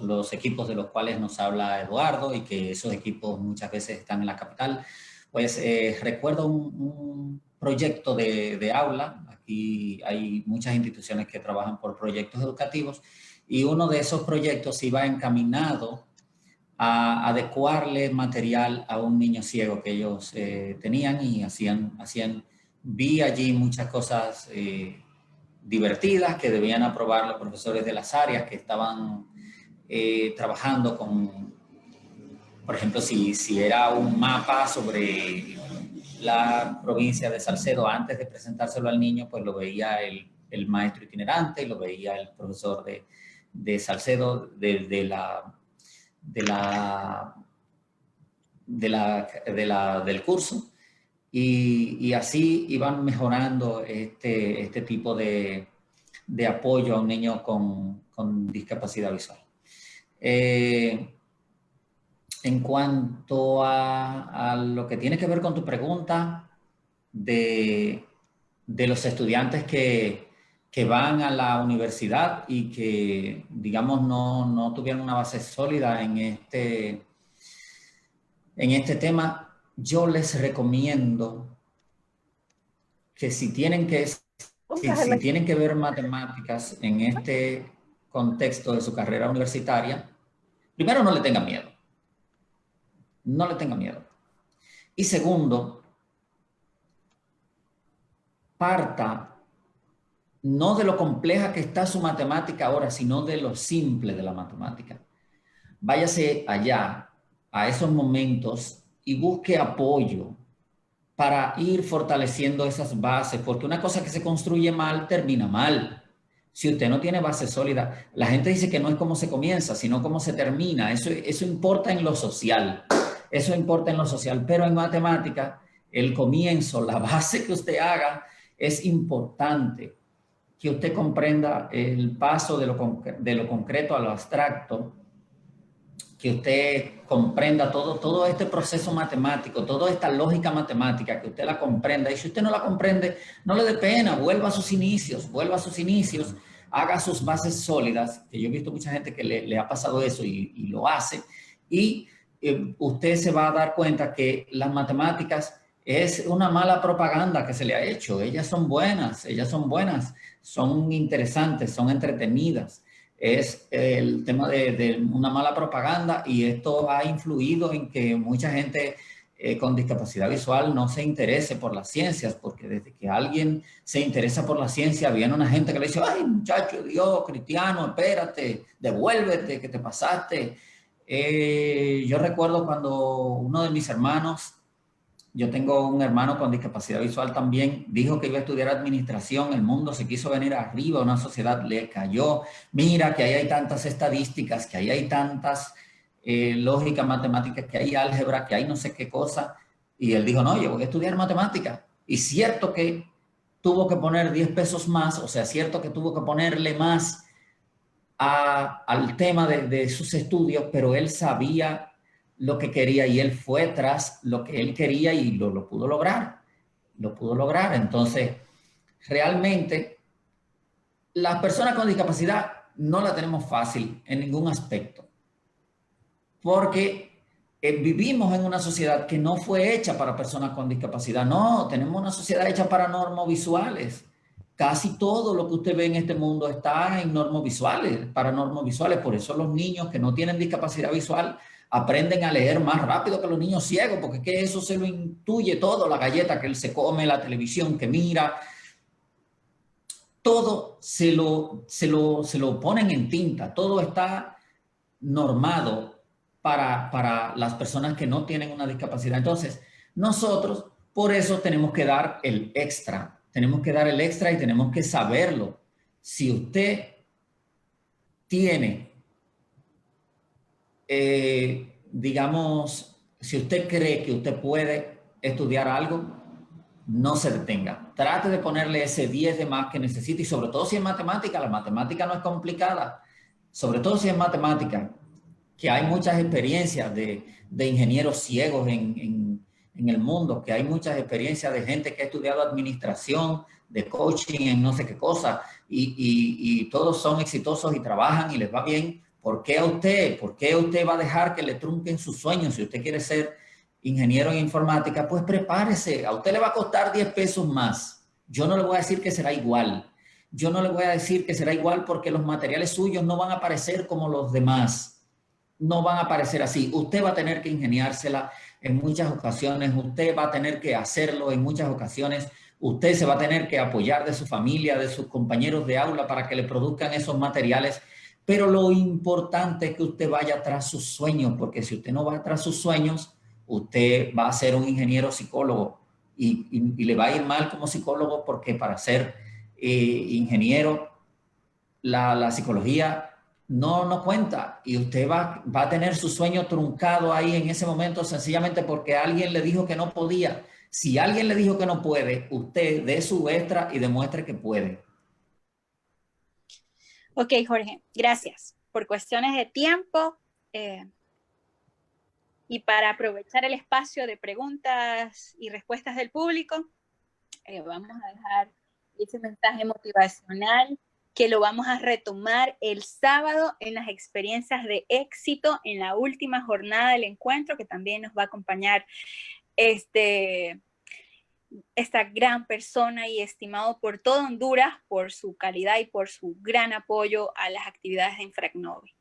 los equipos de los cuales nos habla Eduardo, y que esos equipos muchas veces están en la capital, pues recuerdo un proyecto de aula. Aquí hay muchas instituciones que trabajan por proyectos educativos, y uno de esos proyectos iba encaminado a adecuarle material a un niño ciego que ellos tenían, y vi allí muchas cosas divertidas que debían aprobar los profesores de las áreas que estaban trabajando con, por ejemplo, si era un mapa sobre la provincia de Salcedo, antes de presentárselo al niño, pues lo veía el maestro itinerante, lo veía el profesor de Salcedo del curso, y así iban mejorando este tipo de apoyo a un niño con discapacidad visual. En cuanto a lo que tiene que ver con tu pregunta de los estudiantes que van a la universidad y que, digamos, no tuvieron una base sólida en este tema, yo les recomiendo que si tienen que ver matemáticas en este contexto de su carrera universitaria, primero, no le tengan miedo. No le tengan miedo. Y segundo, parta no de lo compleja que está su matemática ahora, sino de lo simple de la matemática. Váyase allá, a esos momentos, y busque apoyo para ir fortaleciendo esas bases, porque una cosa que se construye mal, termina mal. Si usted no tiene base sólida, la gente dice que no es cómo se comienza, sino cómo se termina. Eso importa en lo social. Eso importa en lo social, pero en matemática, el comienzo, la base que usted haga, es importante. Que usted comprenda el paso de lo concreto a lo abstracto, que usted comprenda todo este proceso matemático, toda esta lógica matemática, que usted la comprenda. Y si usted no la comprende, no le dé pena, vuelva a sus inicios, haga sus bases sólidas, que yo he visto mucha gente que le ha pasado eso y lo hace, y usted se va a dar cuenta que las matemáticas es una mala propaganda que se le ha hecho. Ellas son buenas, son interesantes, son entretenidas. Es el tema de una mala propaganda, y esto ha influido en que mucha gente con discapacidad visual no se interese por las ciencias, porque desde que alguien se interesa por la ciencia, viene una gente que le dice: ay, muchacho, Dios, cristiano, espérate, devuélvete, que te pasaste. Yo recuerdo cuando uno de mis hermanos, yo tengo un hermano con discapacidad visual también, dijo que iba a estudiar administración, el mundo se quiso venir arriba, una sociedad le cayó. Mira que ahí hay tantas estadísticas, que ahí hay tantas lógica matemática, que hay álgebra, que hay no sé qué cosa. Y él dijo: no, yo voy a estudiar matemática. Y cierto que tuvo que poner 10 pesos más, o sea, cierto que tuvo que ponerle más al tema de sus estudios, pero él sabía lo que quería y él fue tras lo que él quería y lo pudo lograr. Lo pudo lograr. Entonces, realmente, las personas con discapacidad no la tenemos fácil en ningún aspecto. Porque vivimos en una sociedad que no fue hecha para personas con discapacidad. No, tenemos una sociedad hecha para normovisuales. Casi todo lo que usted ve en este mundo está en normovisuales, para normovisuales. Por eso los niños que no tienen discapacidad visual aprenden a leer más rápido que los niños ciegos, porque que eso se lo intuye todo, la galleta que él se come, la televisión que mira, todo se lo ponen en tinta, todo está normado para las personas que no tienen una discapacidad. Entonces, nosotros por eso tenemos que dar el extra. Tenemos que dar el extra y tenemos que saberlo. Si usted tiene, digamos, si usted cree que usted puede estudiar algo, no se detenga. Trate de ponerle ese 10 de más que necesita y sobre todo si es matemática. La matemática no es complicada. Sobre todo si es matemática, que hay muchas experiencias de ingenieros ciegos en el mundo, que hay muchas experiencias de gente que ha estudiado administración, de coaching en no sé qué cosa, y todos son exitosos y trabajan y les va bien. ¿Por qué a usted? ¿Por qué usted va a dejar que le trunquen sus sueños? Si usted quiere ser ingeniero en informática, pues prepárese. A usted le va a costar 10 pesos más. Yo no le voy a decir que será igual. Yo no le voy a decir que será igual porque los materiales suyos no van a parecer como los demás. No van a parecer así. Usted va a tener que ingeniársela en muchas ocasiones. Usted va a tener que hacerlo en muchas ocasiones. Usted se va a tener que apoyar de su familia, de sus compañeros de aula para que le produzcan esos materiales. Pero lo importante es que usted vaya tras sus sueños, porque si usted no va tras sus sueños, usted va a ser un ingeniero psicólogo y le va a ir mal como psicólogo porque para ser ingeniero la psicología no cuenta y usted va a tener su sueño truncado ahí en ese momento sencillamente porque alguien le dijo que no podía. Si alguien le dijo que no puede, usted dé su extra y demuestre que puede. Ok, Jorge, gracias. Por cuestiones de tiempo y para aprovechar el espacio de preguntas y respuestas del público, vamos a dejar ese mensaje motivacional que lo vamos a retomar el sábado en las experiencias de éxito en la última jornada del encuentro, que también nos va a acompañar esta gran persona y estimado por todo Honduras por su calidad y por su gran apoyo a las actividades de Infracnovi.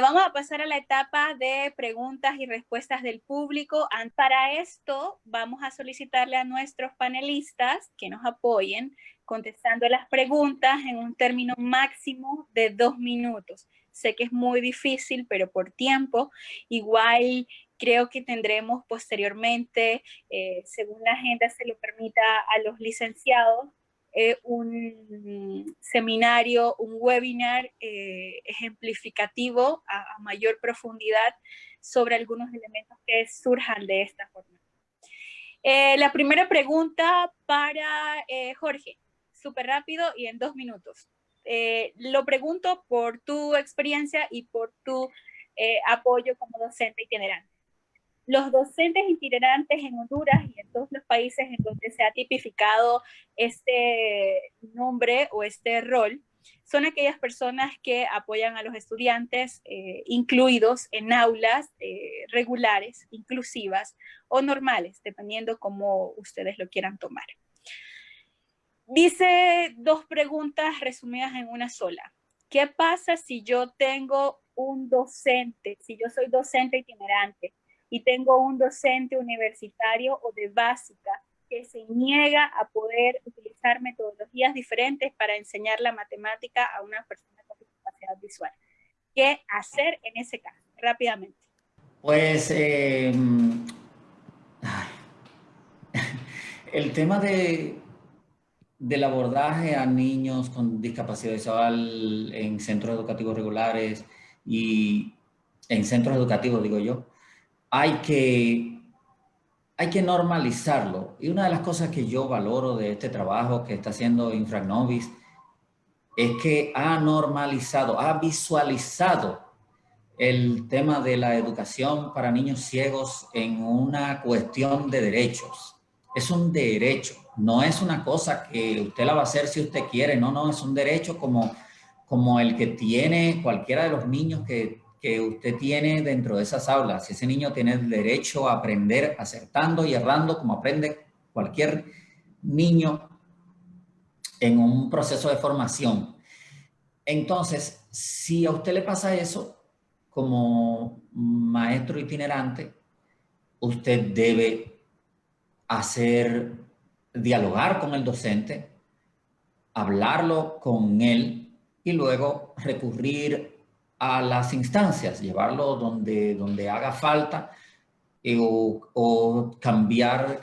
Vamos a pasar a la etapa de preguntas y respuestas del público. Para esto vamos a solicitarle a nuestros panelistas que nos apoyen contestando las preguntas en un término máximo de 2 minutos. Sé que es muy difícil, pero por tiempo, igual creo que tendremos posteriormente, según la agenda se lo permita a los licenciados, un seminario, un webinar ejemplificativo a mayor profundidad sobre algunos elementos que surjan de esta jornada. La primera pregunta para Jorge, súper rápido y en 2 minutos. Lo pregunto por tu experiencia y por tu apoyo como docente itinerante. Los docentes itinerantes en Honduras y en todos los países en donde se ha tipificado este nombre o este rol son aquellas personas que apoyan a los estudiantes incluidos en aulas regulares, inclusivas o normales, dependiendo cómo ustedes lo quieran tomar. Dice 2 preguntas resumidas en una sola. ¿Qué pasa si yo tengo un docente, si yo soy docente itinerante y tengo un docente universitario o de básica que se niega a poder utilizar metodologías diferentes para enseñar la matemática a una persona con discapacidad visual? ¿Qué hacer en ese caso? Rápidamente. Pues el tema del abordaje a niños con discapacidad visual en centros educativos regulares y en centros educativos, digo yo, hay que normalizarlo. Y una de las cosas que yo valoro de este trabajo que está haciendo Infracnovis es que ha normalizado, ha visualizado el tema de la educación para niños ciegos en una cuestión de derechos. Es un derecho, no es una cosa que usted la va a hacer si usted quiere, no, es un derecho como el que tiene cualquiera de los niños que usted tiene dentro de esas aulas. Ese niño tiene el derecho a aprender acertando y errando como aprende cualquier niño en un proceso de formación. Entonces, si a usted le pasa eso, como maestro itinerante, usted debe dialogar con el docente, hablarlo con él y luego recurrir a las instancias, llevarlo donde haga falta o cambiar.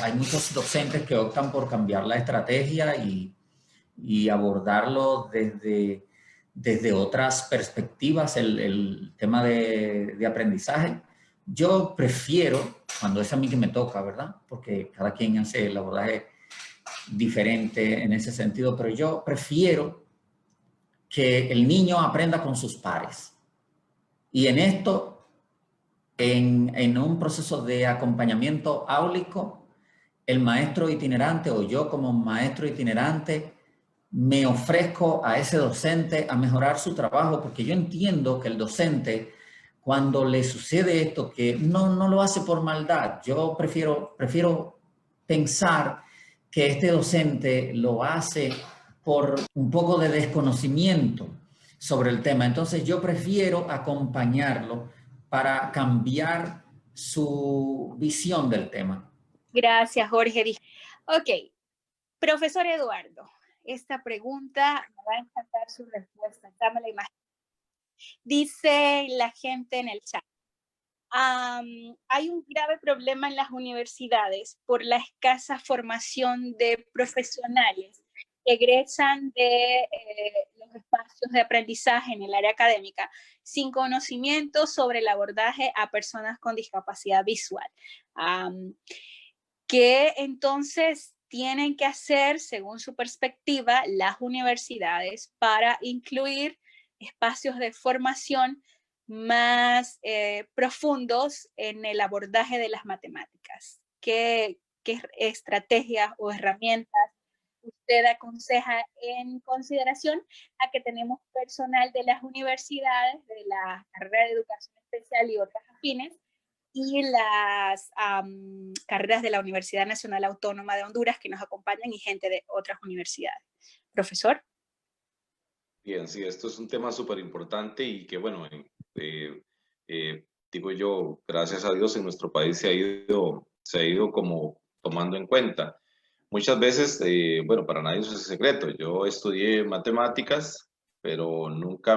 Hay muchos docentes que optan por cambiar la estrategia y abordarlo desde otras perspectivas, el tema de aprendizaje. Yo prefiero, cuando es a mí que me toca, ¿verdad? Porque cada quien hace el abordaje diferente en ese sentido, pero yo prefiero que el niño aprenda con sus pares. Y en esto, en un proceso de acompañamiento áulico, el maestro itinerante o yo como maestro itinerante me ofrezco a ese docente a mejorar su trabajo, porque yo entiendo que el docente, cuando le sucede esto, que no lo hace por maldad. Yo prefiero pensar que este docente lo hace por un poco de desconocimiento sobre el tema. Entonces yo prefiero acompañarlo para cambiar su visión del tema. Gracias, Jorge. Ok, profesor Eduardo, esta pregunta me va a encantar su respuesta. Dame la imagen. Dice la gente en el chat. Hay un grave problema en las universidades por la escasa formación de profesionales que egresan de los espacios de aprendizaje en el área académica sin conocimiento sobre el abordaje a personas con discapacidad visual. ¿Qué entonces tienen que hacer, según su perspectiva, las universidades para incluir espacios de formación más profundos en el abordaje de las matemáticas? ¿Qué estrategias o herramientas usted aconseja en consideración a que tenemos personal de las universidades, de la carrera de educación especial y otras afines, y las carreras de la Universidad Nacional Autónoma de Honduras que nos acompañan y gente de otras universidades? Profesor. Bien, sí, esto es un tema súper importante y que, bueno, digo yo, gracias a Dios en nuestro país se ha ido como tomando en cuenta. Muchas veces, bueno, para nadie eso es secreto, yo estudié matemáticas, pero nunca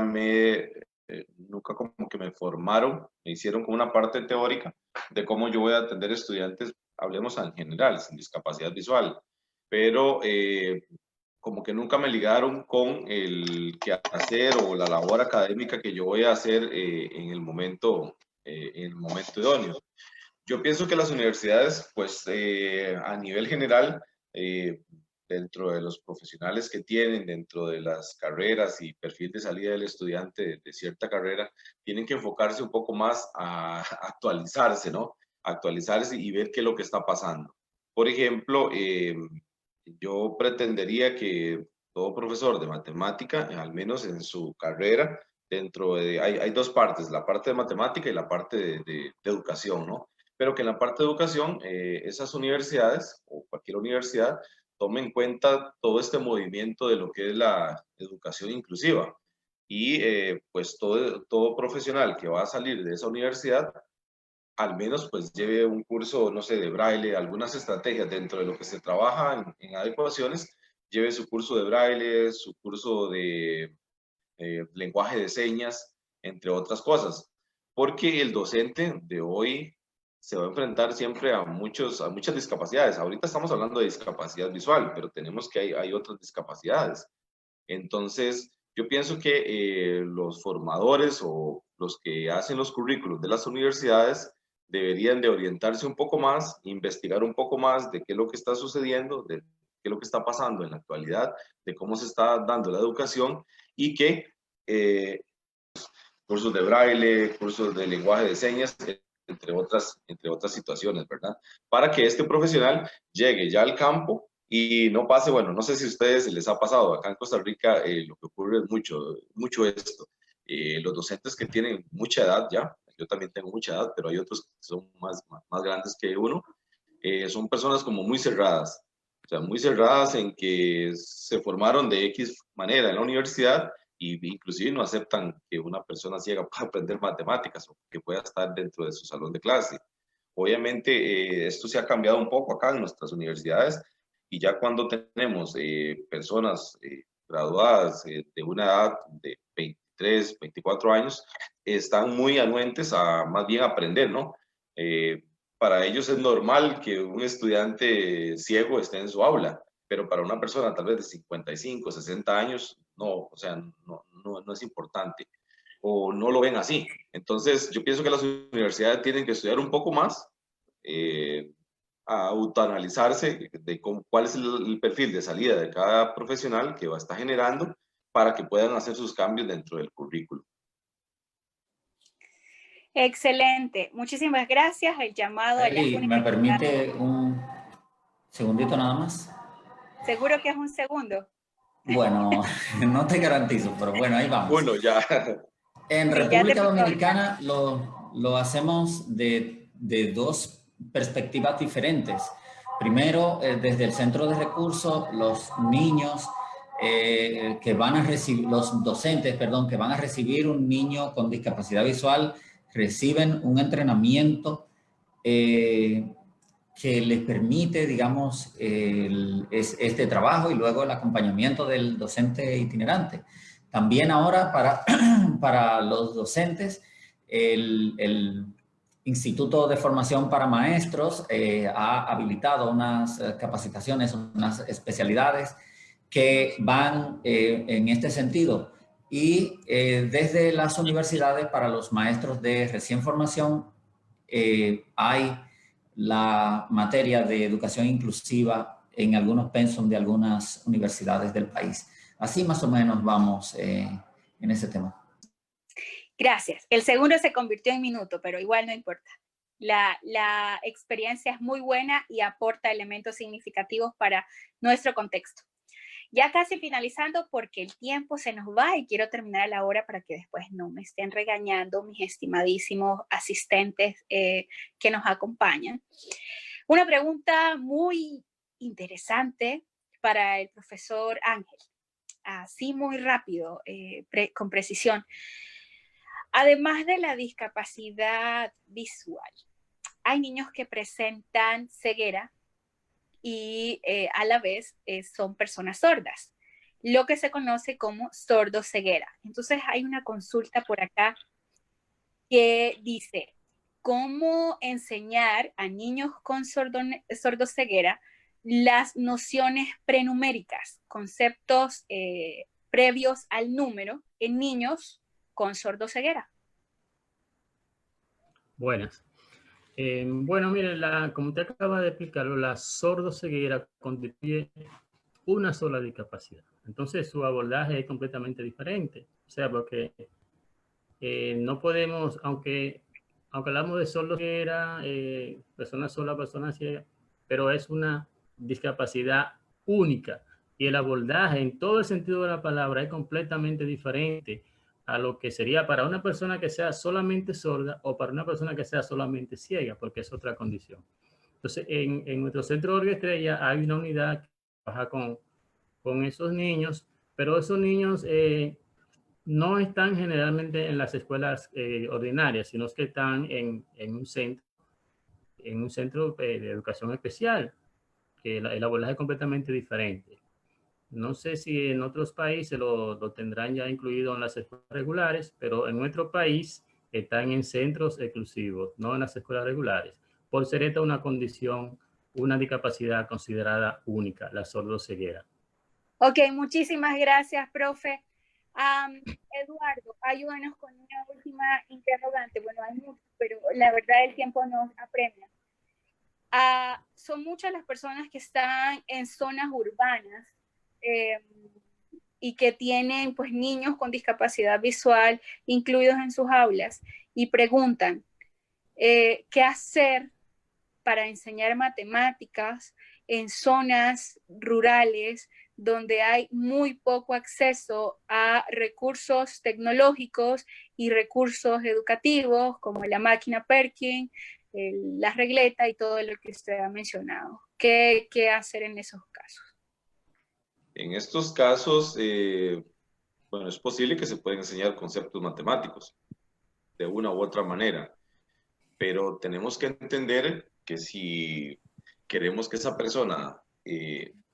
como que me formaron, me hicieron como una parte teórica de cómo yo voy a atender estudiantes, hablemos en general, sin discapacidad visual, pero como que nunca me ligaron con el quehacer o la labor académica que yo voy a hacer en el momento idóneo. Yo pienso que las universidades, pues a nivel general, dentro de los profesionales que tienen, dentro de las carreras y perfil de salida del estudiante de cierta carrera, tienen que enfocarse un poco más a actualizarse, ¿no? Actualizarse y ver qué es lo que está pasando. Por ejemplo, yo pretendería que todo profesor de matemática, al menos en su carrera, hay dos partes, la parte de matemática y la parte de educación, ¿no? Pero que en la parte de educación, esas universidades o cualquier universidad tome en cuenta todo este movimiento de lo que es la educación inclusiva. Y pues todo profesional que va a salir de esa universidad, al menos pues lleve un curso, no sé, de braille, algunas estrategias dentro de lo que se trabaja en adecuaciones, lleve su curso de braille, su curso de lenguaje de señas, entre otras cosas. Porque el docente de hoy se va a enfrentar siempre a muchas discapacidades. Ahorita estamos hablando de discapacidad visual, pero tenemos que hay otras discapacidades. Entonces, yo pienso que los formadores o los que hacen los currículos de las universidades deberían de orientarse un poco más, investigar un poco más de qué es lo que está sucediendo, de qué es lo que está pasando en la actualidad, de cómo se está dando la educación y que cursos de braille, cursos de lenguaje de señas, entre otras situaciones, ¿verdad? Para que este profesional llegue ya al campo y no pase, bueno, no sé si a ustedes les ha pasado, acá en Costa Rica lo que ocurre es mucho esto. Los docentes que tienen mucha edad ya, yo también tengo mucha edad, pero hay otros que son más grandes que uno, son personas como muy cerradas, o sea, muy cerradas en que se formaron de X manera en la universidad y inclusive no aceptan que una persona ciega pueda aprender matemáticas o que pueda estar dentro de su salón de clase. Obviamente esto se ha cambiado un poco acá en nuestras universidades y ya cuando tenemos personas graduadas de una edad de 23, 24 años, están muy anuentes a más bien aprender, ¿no? Para ellos es normal que un estudiante ciego esté en su aula, pero para una persona tal vez de 55, 60 años, no, o sea, no es importante o no lo ven así. Entonces, yo pienso que las universidades tienen que estudiar un poco más, a autoanalizarse de cuál es el perfil de salida de cada profesional que va a estar generando para que puedan hacer sus cambios dentro del currículo. Excelente. Muchísimas gracias. El llamado a las ¿Me permite un segundito nada más? Seguro que es un segundo. Bueno, no te garantizo, pero bueno, ahí vamos. Bueno, ya. En Sí, República Dominicana lo hacemos de dos perspectivas diferentes. Primero, desde el centro de recursos, los niños que van a recibir, los docentes, perdón, que van a recibir un niño con discapacidad visual, reciben un entrenamiento que les permite, digamos, este trabajo y luego el acompañamiento del docente itinerante. También ahora para los docentes, el Instituto de Formación para Maestros ha habilitado unas capacitaciones, unas especialidades que van en este sentido. Y desde las universidades para los maestros de recién formación hay la materia de educación inclusiva en algunos pensum de algunas universidades del país. Así más o menos vamos en ese tema. Gracias. El segundo se convirtió en minuto, pero igual no importa. La experiencia es muy buena y aporta elementos significativos para nuestro contexto. Ya casi finalizando porque el tiempo se nos va y quiero terminar a la hora para que después no me estén regañando mis estimadísimos asistentes que nos acompañan. Una pregunta muy interesante para el profesor Ángel, así muy rápido, con precisión. Además de la discapacidad visual, hay niños que presentan ceguera y a la vez son personas sordas, lo que se conoce como sordoceguera. Entonces hay una consulta por acá que dice, ¿cómo enseñar a niños con sordoceguera las nociones prenuméricas, conceptos previos al número en niños con sordoceguera? Buenas. Bueno, mire, como te acaba de explicarlo, la sordoceguera constituye una sola discapacidad. Entonces, su abordaje es completamente diferente. O sea, porque no podemos, aunque hablamos de sordoceguera, persona sola, persona ciega, pero es una discapacidad única. Y el abordaje, en todo el sentido de la palabra, es completamente diferente a lo que sería para una persona que sea solamente sorda o para una persona que sea solamente ciega, porque es otra condición. Entonces, en nuestro centro de Orgue Estrella hay una unidad que trabaja con esos niños, pero esos niños no están generalmente en las escuelas ordinarias, sino que están en un centro de educación especial, que el abordaje es completamente diferente. No sé si en otros países lo tendrán ya incluido en las escuelas regulares, pero en nuestro país están en centros exclusivos, no en las escuelas regulares, por ser esta una condición, una discapacidad considerada única, la sordoceguera. Ok, muchísimas gracias, profe. Eduardo, ayúdanos con una última interrogante. Bueno, hay muchos, pero la verdad el tiempo nos apremia. Son muchas las personas que están en zonas urbanas y que tienen pues niños con discapacidad visual incluidos en sus aulas y preguntan qué hacer para enseñar matemáticas en zonas rurales donde hay muy poco acceso a recursos tecnológicos y recursos educativos como la máquina Perkin, la regleta y todo lo que usted ha mencionado. ¿Qué hacer en esos casos? En estos casos, bueno, es posible que se puedan enseñar conceptos matemáticos de una u otra manera, pero tenemos que entender que si queremos que esa persona,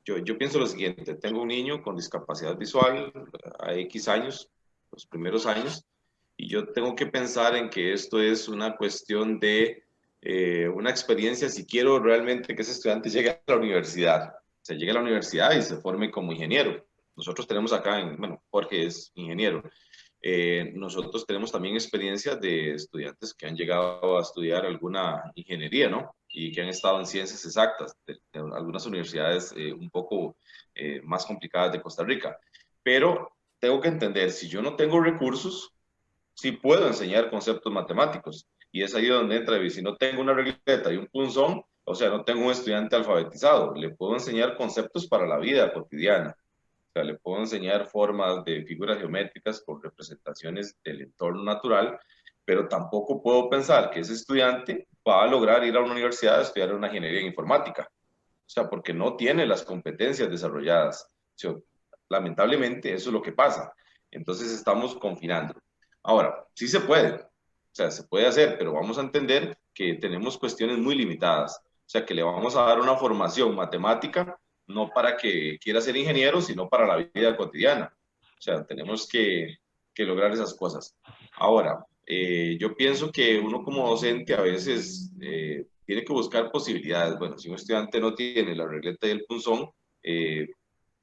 yo pienso lo siguiente, tengo un niño con discapacidad visual a X años, los primeros años, y yo tengo que pensar en que esto es una cuestión de una experiencia si quiero realmente que ese estudiante llegue a la universidad, se llegue a la universidad y se forme como ingeniero. Nosotros tenemos acá, bueno, Jorge es ingeniero. Nosotros tenemos también experiencias de estudiantes que han llegado a estudiar alguna ingeniería, ¿no? Y que han estado en ciencias exactas, de algunas universidades un poco más complicadas de Costa Rica. Pero tengo que entender, si yo no tengo recursos, sí puedo enseñar conceptos matemáticos. Y es ahí donde entra, si no tengo una regleta y un punzón, o sea, no tengo un estudiante alfabetizado, le puedo enseñar conceptos para la vida cotidiana. O sea, le puedo enseñar formas de figuras geométricas con representaciones del entorno natural, pero tampoco puedo pensar que ese estudiante va a lograr ir a una universidad a estudiar una ingeniería en informática. O sea, porque no tiene las competencias desarrolladas. O sea, lamentablemente, eso es lo que pasa. Entonces estamos confinando. Ahora, sí se puede. O sea, se puede hacer, pero vamos a entender que tenemos cuestiones muy limitadas. O sea, que le vamos a dar una formación matemática no para que quiera ser ingeniero, sino para la vida cotidiana. O sea, tenemos que lograr esas cosas. Ahora, yo pienso que uno como docente a veces tiene que buscar posibilidades. Bueno, si un estudiante no tiene la regleta y el punzón,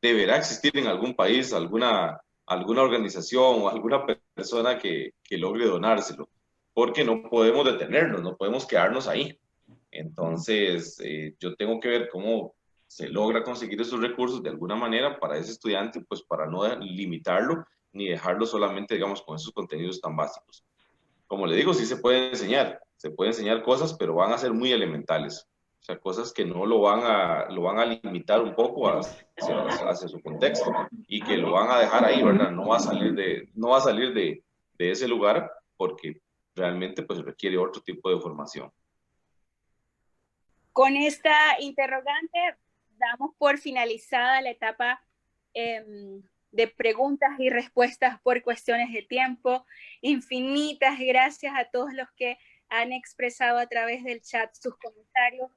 deberá existir en algún país alguna organización o alguna persona que logre donárselo, porque no podemos detenernos, no podemos quedarnos ahí. Entonces, yo tengo que ver cómo se logra conseguir esos recursos de alguna manera para ese estudiante, pues para no limitarlo ni dejarlo solamente, digamos, con esos contenidos tan básicos. Como le digo, sí se puede enseñar cosas, pero van a ser muy elementales. O sea, cosas que no lo van a limitar un poco hacia su contexto y que lo van a dejar ahí, ¿verdad? No va a salir de ese lugar porque realmente pues requiere otro tipo de formación. Con esta interrogante damos por finalizada la etapa de preguntas y respuestas por cuestiones de tiempo. Infinitas gracias a todos los que han expresado a través del chat sus comentarios.